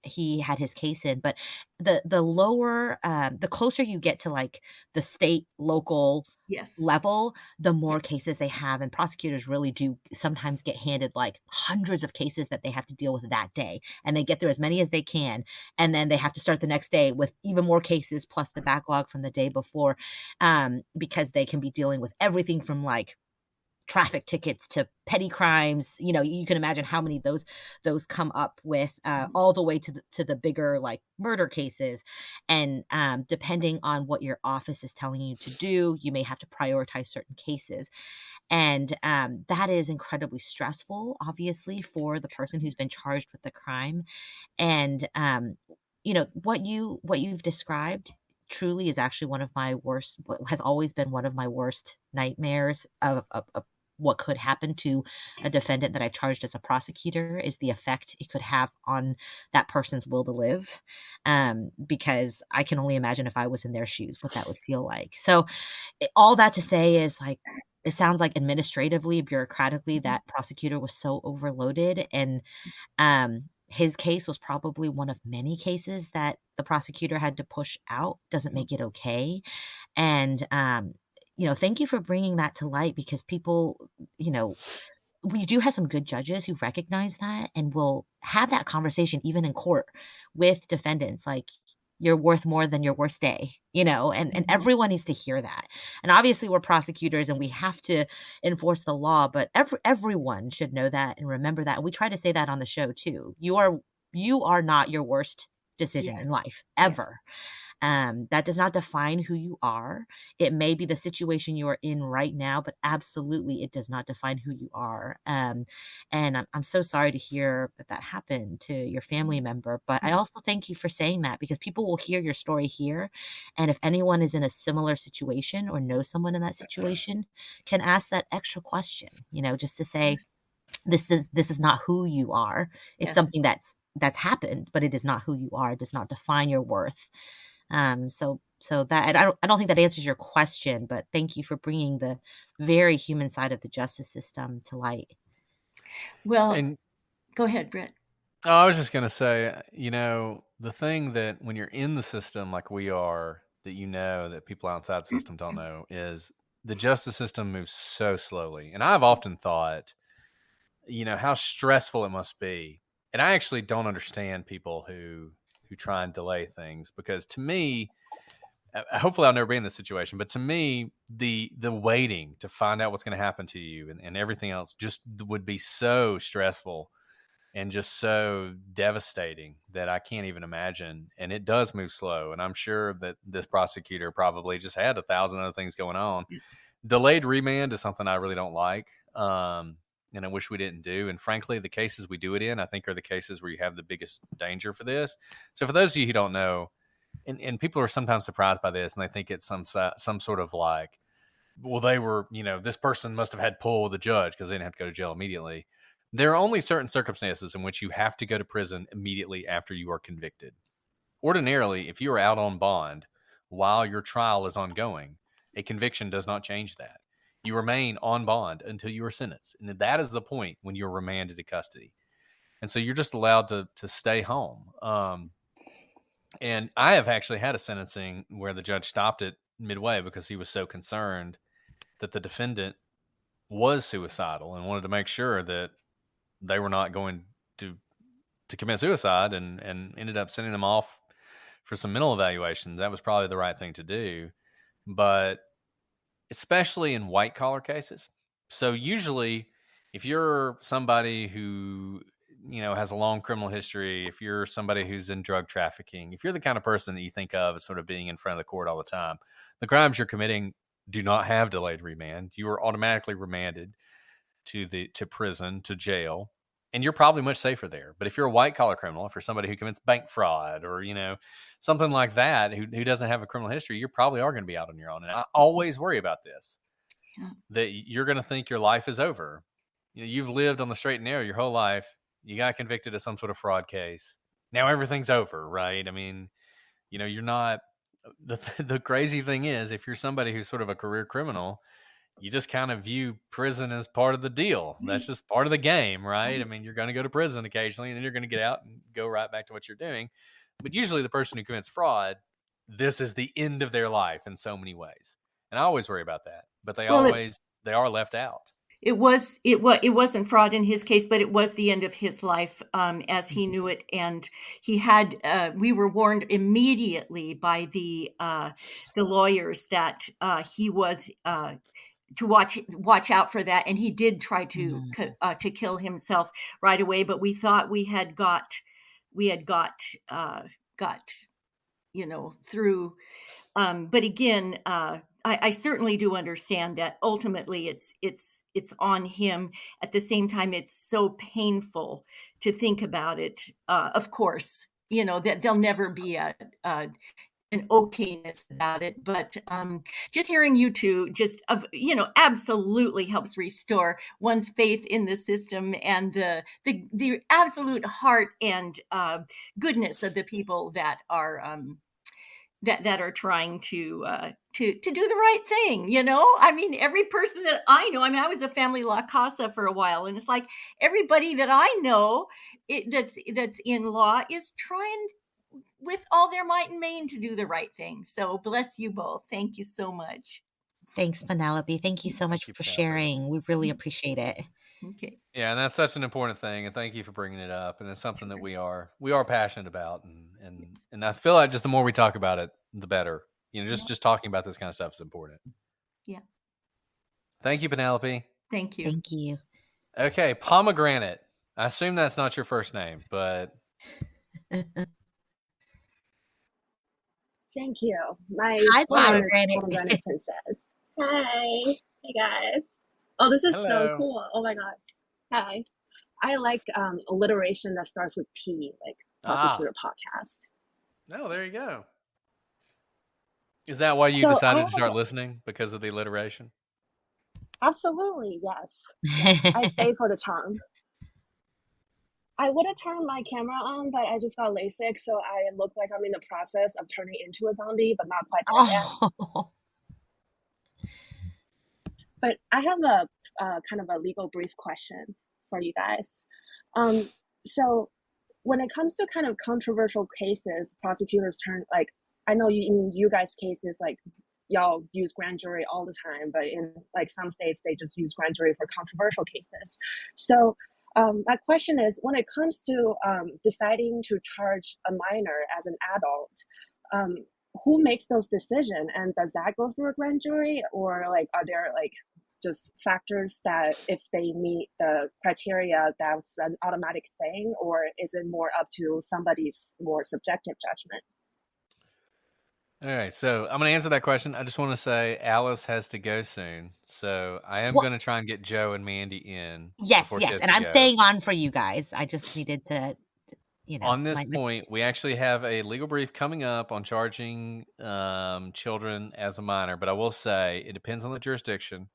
he had his case in, but the lower, the closer you get to, like, the state, local Yes. level, the more Yes. cases they have. And prosecutors really do sometimes get handed, like, hundreds of cases that they have to deal with that day, and they get through as many as they can, and then they have to start the next day with even more cases, plus the backlog from the day before, because they can be dealing with everything from, like, traffic tickets to petty crimes. You can imagine how many those come up with, all the way to the bigger, like, murder cases. And depending on what your office is telling you to do, you may have to prioritize certain cases. And that is incredibly stressful, obviously, for the person who's been charged with the crime. And what you've described truly is actually one of my worst, what has always been one of my worst nightmares of what could happen to a defendant that I charged as a prosecutor, is the effect it could have on that person's will to live. Because I can only imagine, if I was in their shoes, what that would feel like. So all that to say is, like, it sounds like administratively, bureaucratically, that prosecutor was so overloaded. And his case was probably one of many cases that the prosecutor had to push out. Doesn't make it okay. And thank you for bringing that to light, because people, we do have some good judges who recognize that and will have that conversation even in court with defendants, like, you're worth more than your worst day, and everyone needs to hear that. And obviously we're prosecutors and we have to enforce the law, but everyone should know that and remember that. And we try to say that on the show too. You are not your worst decision in Yes. life, Yes. ever. That does not define who you are. It may be the situation you are in right now, but absolutely it does not define who you are. And I'm so sorry to hear that happened to your family member. But I also thank you for saying that, because people will hear your story here. And if anyone is in a similar situation or knows someone in that situation, can ask that extra question, just to say, this is not who you are. It's Yes. something that's happened, but it is not who you are. It does not define your worth. So that, I don't think that answers your question, but thank you for bringing the very human side of the justice system to light. Well, And go ahead, Brett. I was just going to say, the thing that when you're in the system like we are, that that people outside the system don't know, is the justice system moves so slowly. And I've often thought, how stressful it must be. And I actually don't understand people who try and delay things, because to me, hopefully I'll never be in this situation, but to me, the waiting to find out what's going to happen to you and everything else just would be so stressful. and just so devastating that I can't even imagine. And it does move slow. And I'm sure that this prosecutor probably just had 1,000 other things going on. Delayed remand is something I really don't like. And I wish we didn't do. And frankly, the cases we do it in, I think, are the cases where you have the biggest danger for this. So for those of you who don't know, and people are sometimes surprised by this, and they think it's some sort of like, well, they were, this person must have had pull with the judge because they didn't have to go to jail immediately. There are only certain circumstances in which you have to go to prison immediately after you are convicted. Ordinarily, if you are out on bond while your trial is ongoing, a conviction does not change that. You remain on bond until you are sentenced. And that is the point when you're remanded to custody. And so you're just allowed to stay home. And I have actually had a sentencing where the judge stopped it midway because he was so concerned that the defendant was suicidal and wanted to make sure that they were not going to commit suicide, and ended up sending them off for some mental evaluation. That was probably the right thing to do, but especially in white collar cases. So usually if you're somebody who, has a long criminal history, if you're somebody who's in drug trafficking, if you're the kind of person that you think of as sort of being in front of the court all the time, the crimes you're committing do not have delayed remand. You are automatically remanded to prison, to jail, and you're probably much safer there. But if you're a white collar criminal, if you're somebody who commits bank fraud or, something like that, who doesn't have a criminal history, you probably are going to be out on your own. And I always worry about this, that you're going to think your life is over. You've lived on the straight and narrow your whole life. You got convicted of some sort of fraud case. Now everything's over, right? I mean, you're not, the crazy thing is, if you're somebody who's sort of a career criminal, you just kind of view prison as part of the deal. That's just part of the game, right? I mean, you're going to go to prison occasionally, and then you're going to get out and go right back to what you're doing. But usually the person who commits fraud, this is the end of their life in so many ways. And I always worry about that, but they are left out. It wasn't fraud in his case, but it was the end of his life as he knew it. And he had, we were warned immediately by the lawyers that he was to watch out for that. And he did try to kill himself right away. But we thought we had got through. But again, I certainly do understand that ultimately it's on him. At the same time, it's so painful to think about it. Of course, that there'll never be an okayness about it, but just hearing you two just absolutely helps restore one's faith in the system and the absolute heart and goodness of the people that are that are trying to do the right thing. I mean, every person that I know, I was a family La Casa for a while, and it's like everybody that I know that's in law is trying with all their might and main to do the right thing. So bless you both. Thank you so much. Thanks, Penelope. Thank you so much for sharing. We really appreciate it. Okay. Yeah, and that's such an important thing, and thank you for bringing it up. And it's something that we are passionate about, and I feel like just the more we talk about it, the better. Just talking about this kind of stuff is important. Yeah. Thank you, Penelope. Thank you. Thank you. Okay, Pomegranate. I assume that's not your first name, but thank you. Hi, Pomegranate Princess. Hi. Hey guys. Oh, this is so cool. Oh my god. Hi. I like alliteration that starts with P, like prosecutor podcast. Oh, there you go. Is that why you decided to start listening? Because of the alliteration? Absolutely, yes. I stay for the charm. I would have turned my camera on, but I just got LASIK, so I look like I'm in the process of turning into a zombie, but not quite there yet. But I have a kind of a legal brief question for you guys. So when it comes to kind of controversial cases, prosecutors I know in you guys' cases, like y'all use grand jury all the time, but in like some states, they just use grand jury for controversial cases. So my question is, when it comes to deciding to charge a minor as an adult, who makes those decisions? And does that go through a grand jury, or like are there like just factors that if they meet the criteria, that's an automatic thing, or is it more up to somebody's more subjective judgment? All right, so I'm going to answer that question. I just want to say Alice has to go soon, so I am Well- going to try and get Joe and Mandy in. Yes, before she has and to I'm go. staying on for you guys. I just needed to, On this point, we actually have a legal brief coming up on charging children as a minor, but I will say it depends on the jurisdiction.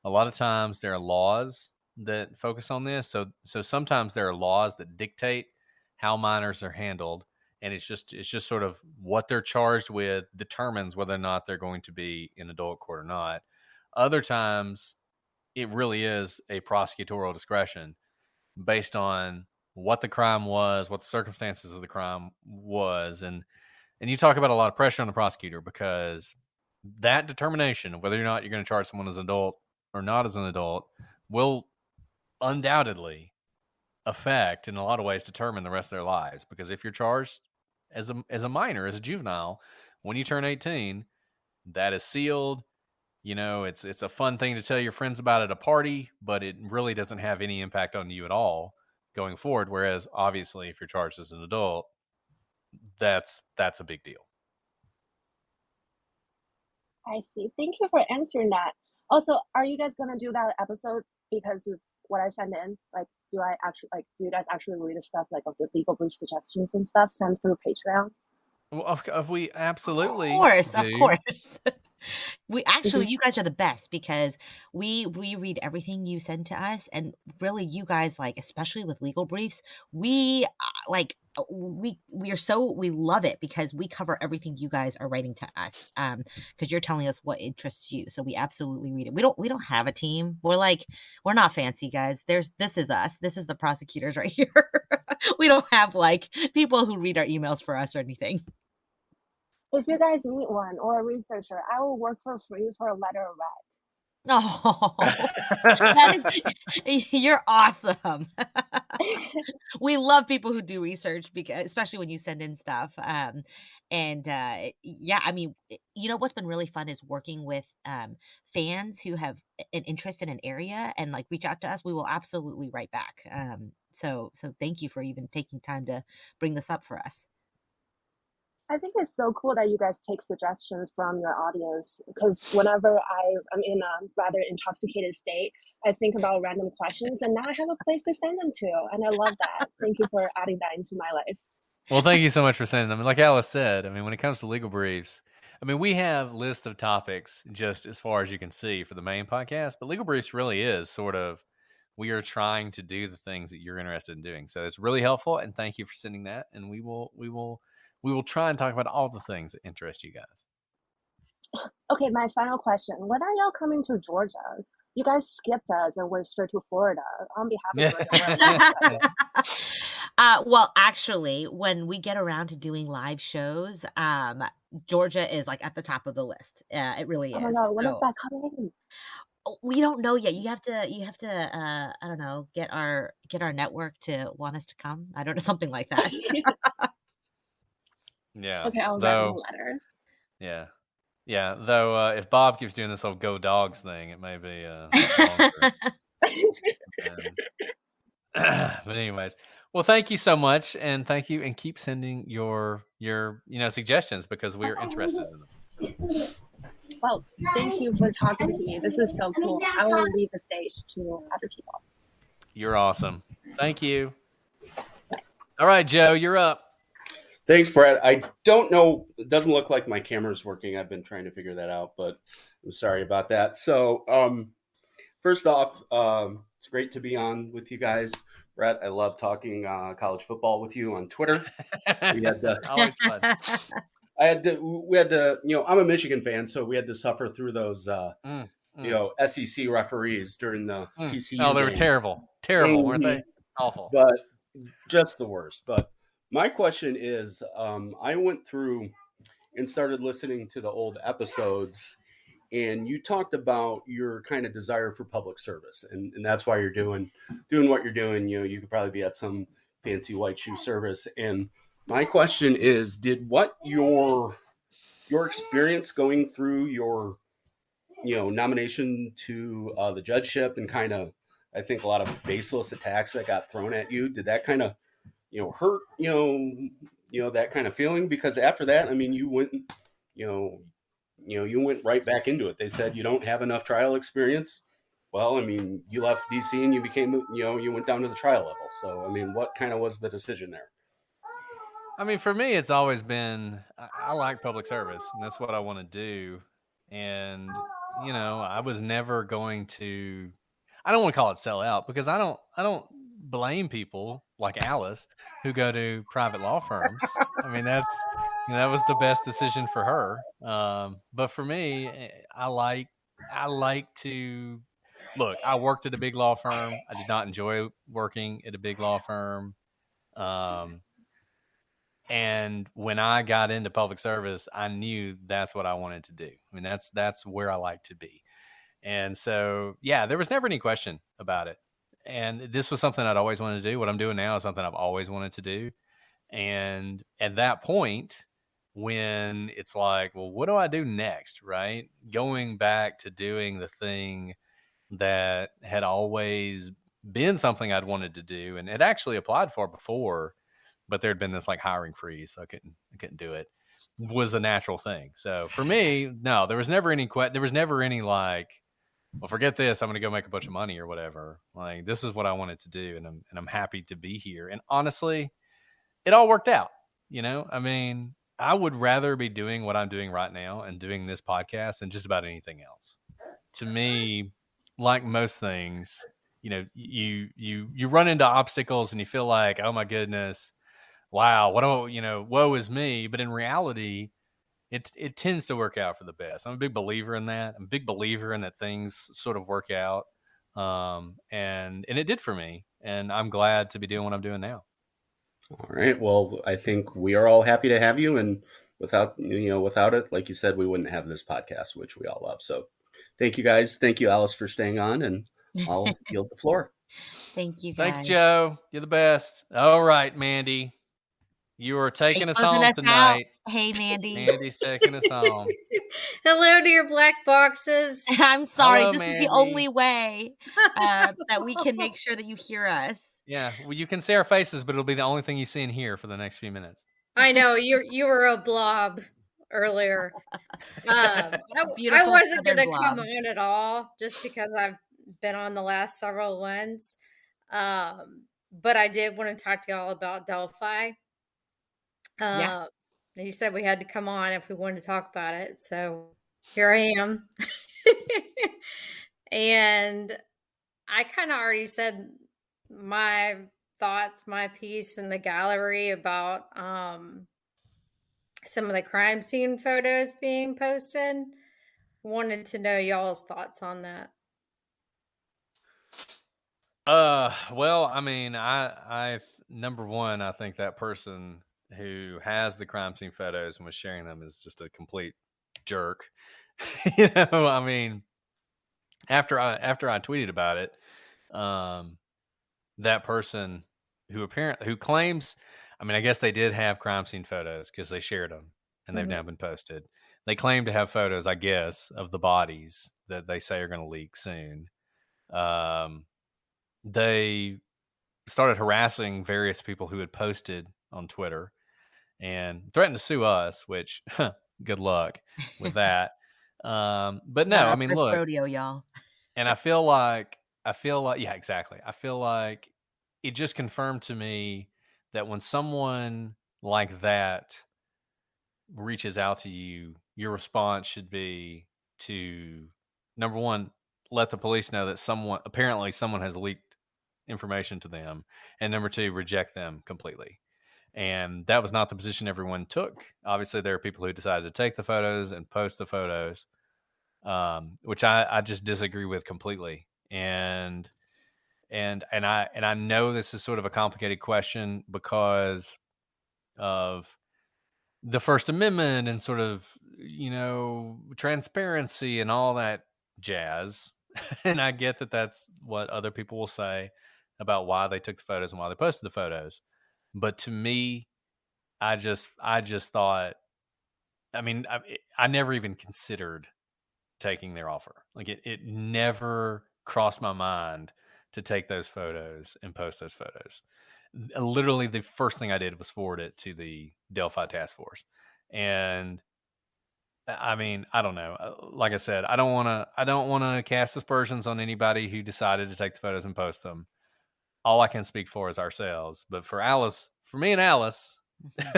A lot of times there are laws that focus on this, so sometimes there are laws that dictate how minors are handled, and it's just sort of what they're charged with determines whether or not they're going to be in adult court or not. Other times, it really is a prosecutorial discretion based on what the crime was, what the circumstances of the crime was, and you talk about a lot of pressure on the prosecutor because that determination of whether or not you're going to charge someone as an adult or not as an adult will undoubtedly affect, in a lot of ways, determine the rest of their lives. Because if you're charged as a minor, as a juvenile, when you turn 18, that is sealed. It's a fun thing to tell your friends about at a party, but it really doesn't have any impact on you at all going forward. Whereas, obviously, if you're charged as an adult, that's a big deal. I see. Thank you for answering that. Also, are you guys gonna do that episode because of what I send in? Like, do you guys actually read the stuff like of the legal brief suggestions and stuff sent through Patreon? Well, we absolutely Of do. course. We actually, you guys are the best because we read everything you send to us, and really, you guys, like, especially with legal briefs, we we love it because we cover everything you guys are writing to us, because you're telling us what interests you. So we absolutely read it. We don't have a team. We're not fancy, guys. This is us. This is the prosecutors right here. We don't have like people who read our emails for us or anything. If you guys need one or a researcher, I will work for free for a letter of rec. Oh, you're awesome. We love people who do research because, especially when you send in stuff. Yeah, I mean, you know what's been really fun is working with fans who have an interest in an area and like reach out to us. We will absolutely write back. So thank you for even taking time to bring this up for us. I think it's so cool that you guys take suggestions from your audience because whenever I'm in a rather intoxicated state, I think about random questions and now I have a place to send them to. And I love that. Thank you for adding that into my life. Well, thank you so much for sending them. And like Alice said, I mean, when it comes to legal briefs, I mean, we have lists of topics just as far as you can see for the main podcast, but legal briefs really is sort of, we are trying to do the things that you're interested in doing. So it's really helpful. And thank you for sending that. And we will try and talk about all the things that interest you guys. Okay, my final question. When are y'all coming to Georgia? You guys skipped us and went straight to Florida. On behalf of Georgia, well, actually, when we get around to doing live shows, Georgia is like at the top of the list. It really is. Oh my God, when is that coming? We don't know yet. You have to I don't know, get our network to want us to come. I don't know, something like that. Yeah. Okay, I'll write him a letter. Yeah. Yeah. Though if Bob keeps doing this whole Go Dogs thing, it may be longer. But anyways, well, thank you so much, and thank you, and keep sending your suggestions because we are interested in them. Well, thank you for talking to me. This is so cool. I will leave the stage to other people. You're awesome. Thank you. All right, Joe, you're up. Thanks, Brad. I don't know. It doesn't look like my camera's working. I've been trying to figure that out, but I'm sorry about that. So, first off, it's great to be on with you guys. Brett, I love talking college football with you on Twitter. Always fun. We had to, I'm a Michigan fan, so we had to suffer through those, SEC referees during the TCU Oh, they game. were terrible. Terrible, weren't they? Awful. But just the worst. But my question is, I went through and started listening to the old episodes, and you talked about your kind of desire for public service, and that's why you're doing what you're doing. You could probably be at some fancy white shoe service. And my question is, did what your experience going through your nomination to the judgeship and kind of, I think a lot of baseless attacks that got thrown at you. Did that kind of, hurt, that kind of feeling? Because after that, I mean, you went, you went right back into it. They said you don't have enough trial experience. Well, I mean, you left DC and you became, you went down to the trial level. So, I mean, what kind of was the decision there? I mean, for me, it's always been, I like public service, and that's what I want to do. And, I was never going to, I don't want to call it sell out, because I don't blame people like Alice who go to private law firms. I mean, that was the best decision for her. But for me, I like to look, I worked at a big law firm. I did not enjoy working at a big law firm. Um, and when I got into public service, I knew that's what I wanted to do. I mean, that's where I like to be. And so, yeah, there was never any question about it. And this was something I'd always wanted to do. What I'm doing now is something I've always wanted to do. And at that point, when it's like, well, what do I do next? Right? Going back to doing the thing that had always been something I'd wanted to do and had actually applied for before, but there'd been this like hiring freeze, so I couldn't do it, was a natural thing. So for me, no, there was never any like, well, forget this, I'm going to go make a bunch of money or whatever. Like, this is what I wanted to do, and I'm happy to be here. And honestly, it all worked out. I mean, I would rather be doing what I'm doing right now and doing this podcast than just about anything else. To me, like most things, you run into obstacles and you feel like, oh my goodness, wow, woe is me. But in reality, it tends to work out for the best. I'm a big believer in that. I'm a big believer in that things sort of work out. And it did for me. And I'm glad to be doing what I'm doing now. All right. Well, I think we are all happy to have you. And without it, like you said, we wouldn't have this podcast, which we all love. So thank you guys. Thank you, Alice, for staying on, and I'll yield the floor. Thank you, guys. Thanks, Joe. You're the best. All right, Mandy. You are taking us home tonight. Hey, Mandy. Mandy's taking us home. Hello to your black boxes. I'm sorry. Hello, this Mandy. is the only way that we can make sure that you hear us. Yeah, well, you can see our faces, but it'll be the only thing you see and hear for the next few minutes. I know you were a blob earlier. I wasn't going to come on at all just because I've been on the last several ones. But I did want to talk to y'all about Delphi. Yeah. You said we had to come on if we wanted to talk about it. So here I am. And I kind of already said my thoughts, my piece in the gallery about some of the crime scene photos being posted. Wanted to know y'all's thoughts on that. Well, I mean, I number one, I think that person who has the crime scene photos and was sharing them is just a complete jerk. I mean, after I tweeted about it, that person who claims, I mean, I guess they did have crime scene photos because they shared them and they've now been posted. They claim to have photos, I guess, of the bodies that they say are going to leak soon. They started harassing various people who had posted on Twitter and threatened to sue us, which good luck with that. But it's no, I mean, look, rodeo, y'all. And I feel like, yeah, exactly. I feel like it just confirmed to me that when someone like that reaches out to you, your response should be to, number one, let the police know that apparently someone has leaked information to them, and number two, reject them completely. And that was not the position everyone took. Obviously, there are people who decided to take the photos and post the photos, which I just disagree with completely. And I know this is sort of a complicated question because of the First Amendment and sort of, transparency and all that jazz. And I get that that's what other people will say about why they took the photos and why they posted the photos. But to me, I just thought, I mean, I never even considered taking their offer. Like it never crossed my mind to take those photos and post those photos. Literally, the first thing I did was forward it to the Delphi task force. And I mean, I don't know. Like I said, I don't want to cast aspersions on anybody who decided to take the photos and post them. All I can speak for is ourselves. But for me and Alice,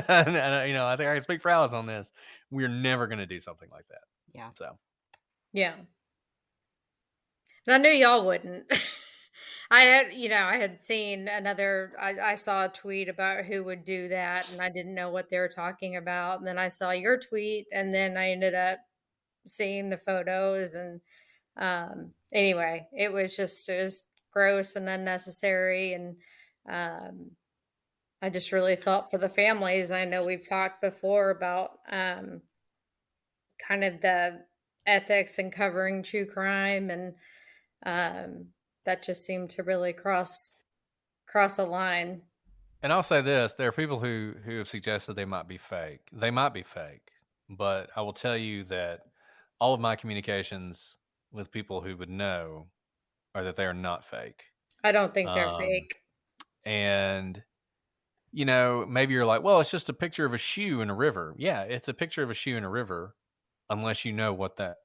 and, I think I can speak for Alice on this. We're never going to do something like that. Yeah. So. Yeah. And I knew y'all wouldn't. I had seen I saw a tweet about who would do that, and I didn't know what they were talking about. And then I saw your tweet, and then I ended up seeing the photos. And anyway, it was gross and unnecessary. And I just really felt for the families. I know we've talked before about kind of the ethics and covering true crime, and that just seemed to really cross a line. And I'll say this: there are people who have suggested they might be fake. They might be fake, but I will tell you that all of my communications with people who would know are that they are not fake. I don't think they're fake. And maybe you're like, well, it's just a picture of a shoe in a river. Yeah, it's a picture of a shoe in a river, unless you know what that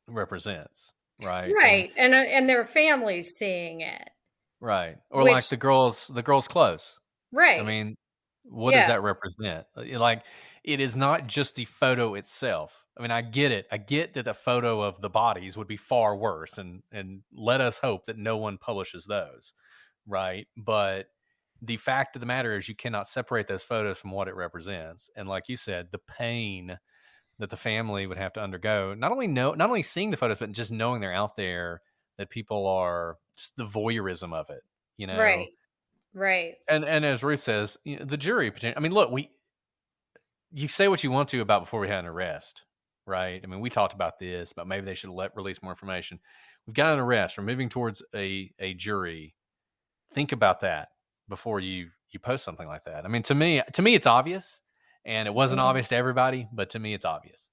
represents, right? Right, and their families seeing it. Right. Or like the girl's clothes. Right. I mean, what does that represent? Like, it is not just the photo itself. I mean, I get it. I get that the photo of the bodies would be far worse, and let us hope that no one publishes those, right? But the fact of the matter is you cannot separate those photos from what it represents. And like you said, the pain that the family would have to undergo, not only seeing the photos, but just knowing they're out there, that people are just the voyeurism of it, Right. And as Ruth says, the jury, I mean, look, you say what you want to about before we had an arrest, right? I mean, we talked about this, but maybe they should release more information. We've got an arrest. We're moving towards a jury. Think about that before you post something like that. I mean, to me, it's obvious, and it wasn't obvious to everybody, but to me, it's obvious.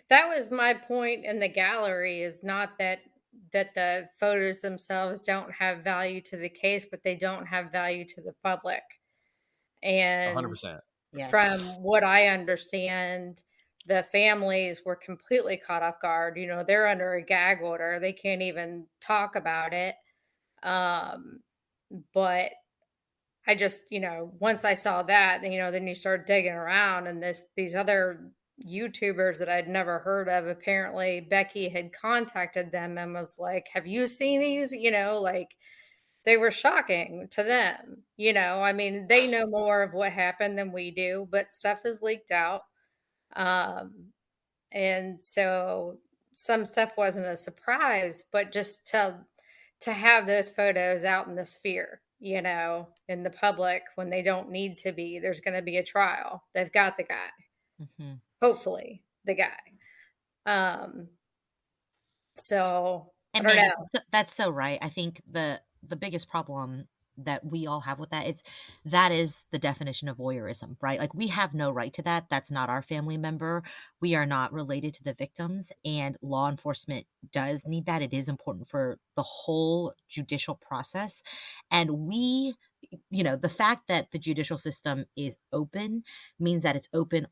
That was my point in the gallery, is not that the photos themselves don't have value to the case, but they don't have value to the public. And 100%. From what I understand, the families were completely caught off guard. They're under a gag order. They can't even talk about it. But I just, once I saw that, then you start digging around, and these other YouTubers that I'd never heard of, apparently Becky had contacted them and was like, have you seen these? Like, they were shocking to them. I mean, they know more of what happened than we do, but stuff is leaked out. And so some stuff wasn't a surprise, but just to have those photos out in the sphere, in the public, when they don't need to be. There's going to be a trial. They've got the guy. Mm-hmm. Hopefully the guy. So I don't Megan, know. That's so right. I think the biggest problem that we all have with that is the definition of voyeurism, right? Like, we have no right to that. That's not our family member. We are not related to the victims, and law enforcement does need that. It is important for the whole judicial process. And the fact that the judicial system is open means that it's open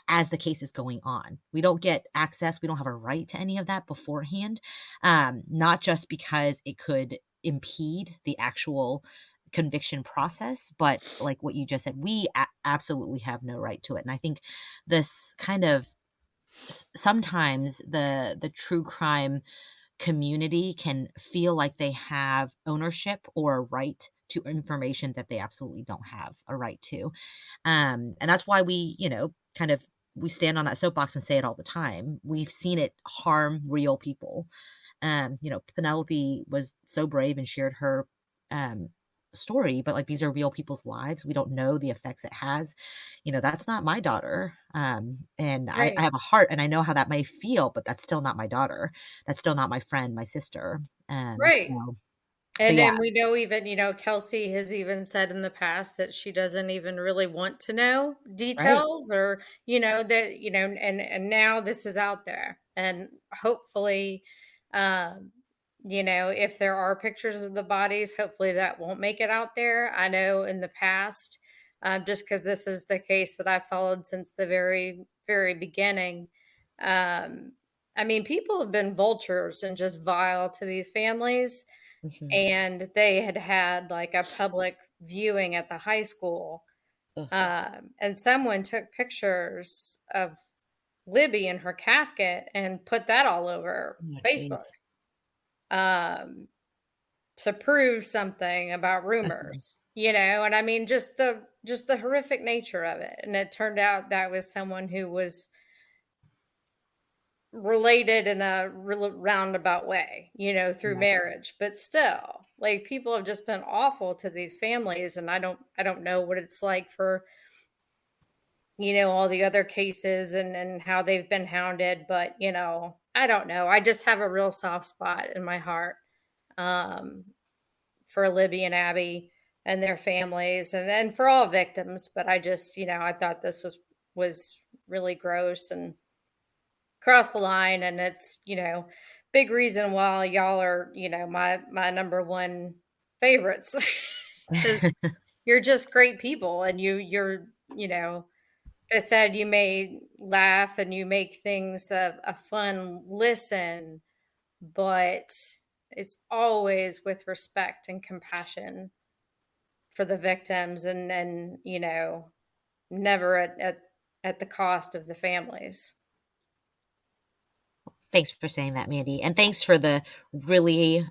as the case is going on. We don't get access. We don't have a right to any of that beforehand. Not just because it could impede the actual conviction process, but like what you just said, we absolutely have no right to it. And I think this kind of, sometimes the true crime community can feel like they have ownership or a right to information that they absolutely don't have a right to. And that's why we, we stand on that soapbox and say it all the time. We've seen it harm real people. Penelope was so brave and shared her story, but like, these are real people's lives. We don't know the effects it has. That's not my daughter. And Right. I have a heart, and I know how that may feel, but that's still not my daughter. That's still not my friend, my sister. Right. So, And yeah. then we know, even, Kelsey has even said in the past that she doesn't even really want to know details, or, that, and now this is out there. And hopefully, if there are pictures of the bodies, hopefully that won't make it out there. I know in the past, just because this is the case that I followed since the very, very beginning. People have been vultures and just vile to these families. Mhm. And they had like a public viewing at the high school. And someone took pictures of Libby in her casket and put that all over Facebook to prove something about rumors, and just the horrific nature of it. And it turned out that was someone who was related in a roundabout way, through marriage, but still, like, people have just been awful to these families. And I don't know what it's like for all the other cases and how they've been hounded, but I don't know. I just have a real soft spot in my heart for Libby and Abby and their families and for all victims. But I just, I thought this was really gross and crossed the line. And it's, big reason why y'all are, my number one favorites, because you're just great people. And you're, I said, you may laugh and you make things a fun listen, but it's always with respect and compassion for the victims, and never at the cost of the families. Thanks for saying that, Mandy. And thanks for the really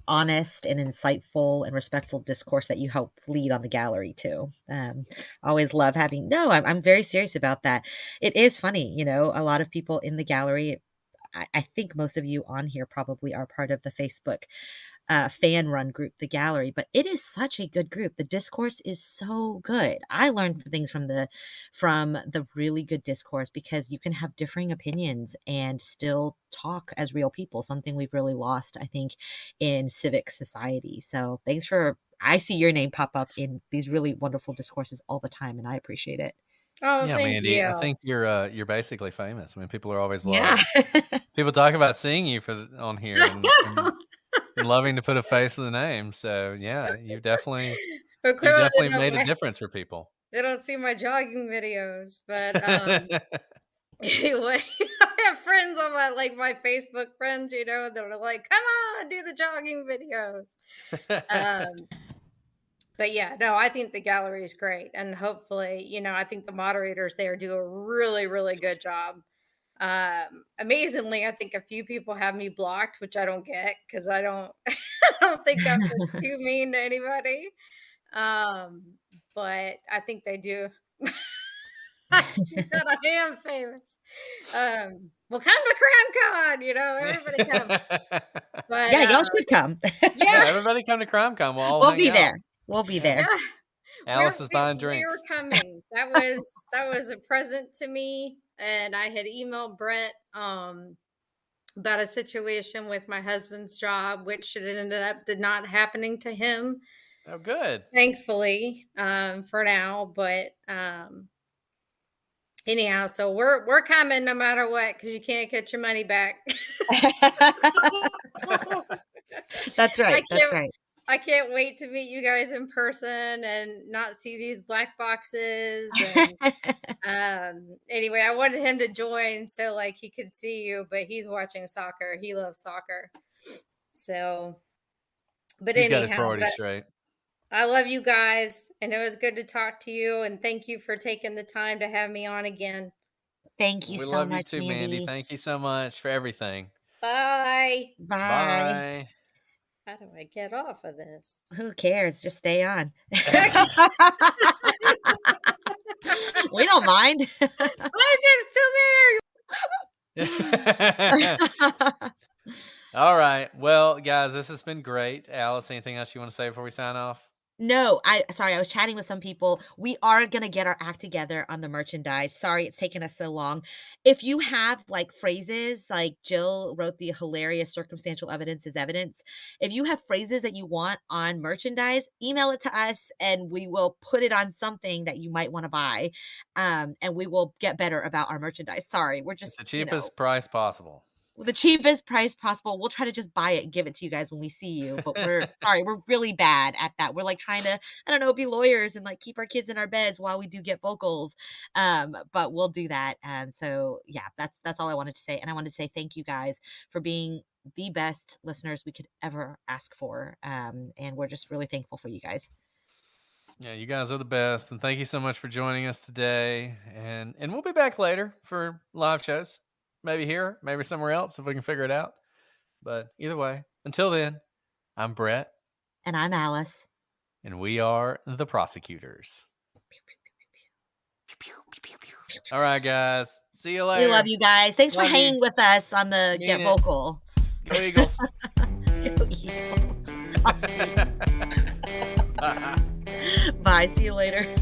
honest and insightful and respectful discourse that you help lead on the gallery too. Always love having, no, I'm very serious about that. It is funny, a lot of people in the gallery, I think most of you on here probably are part of the Facebook fan run group, the gallery, but it is such a good group. The discourse is so good. I learned things from the really good discourse, because you can have differing opinions and still talk as real people, something we've really lost, I think, in civic society. So thanks I see your name pop up in these really wonderful discourses all the time, and I appreciate it. Oh, yeah, thank Mandy, you. I think you're basically famous. I mean, people are always people talk about seeing you on here and loving to put a face with a name. So yeah, you've definitely made a difference for people. They don't see my jogging videos, but anyway, I have friends on my Facebook friends, that are like, "Come on, do the jogging videos." But yeah, no, I think the gallery is great, and hopefully, I think the moderators there do a really, really good job. Amazingly, I think a few people have me blocked, which I don't get, because I don't I don't think I'm too mean to anybody. But I think they do. I see that I am famous. Well, come to CrimeCon, everybody come. But yeah, y'all should come. Yeah, everybody come to CrimeCon. We'll be there. We'll be there. Yeah. Alice is buying drinks. We were coming. That was a present to me, and I had emailed Brett about a situation with my husband's job, which did not happening to him. Oh, good. Thankfully, for now, but anyhow, so we're coming no matter what, because you can't get your money back. That's right. That's right. I can't wait to meet you guys in person and not see these black boxes. And anyway, I wanted him to join so he could see you, but he's watching soccer. He loves soccer. So, but he's got his priorities straight. I love you guys, and it was good to talk to you. And thank you for taking the time to have me on again. Thank you so much, We love you too, Mandy. Thank you so much for everything. Bye. Bye. Bye. How do I get off of this? Who cares? Just stay on. We don't mind. Why is it still there? All right. Well, guys, this has been great. Alice, anything else you want to say before we sign off? No, sorry, I was chatting with some people. We are gonna get our act together on the merchandise. Sorry it's taken us so long. If you have, like, phrases, like Jill wrote the hilarious circumstantial evidence is evidence. If you have phrases that you want on merchandise, email it to us, and we will put it on something that you might wanna buy, and we will get better about our merchandise. Sorry, we're It's just, the cheapest price possible. the cheapest price possible. We'll try to just buy it and give it to you guys when we see you, but we're sorry, we're really bad at that. We're like trying to, I don't know, be lawyers and like keep our kids in our beds while we do GetVokls. But we'll do that. So yeah, that's all I wanted to say. And I wanted to say thank you guys for being the best listeners we could ever ask for. And we're just really thankful for you guys. Yeah, you guys are the best, and thank you so much for joining us today. And we'll be back later for live shows, maybe here, maybe somewhere else if we can figure it out. But either way, until then, I'm Brett, and I'm Alice, and we are the prosecutors. All right, guys, see you later. We love you guys. Thanks for hanging with us on the GetVokl. Go Eagles. Go Eagles. Bye. See you later.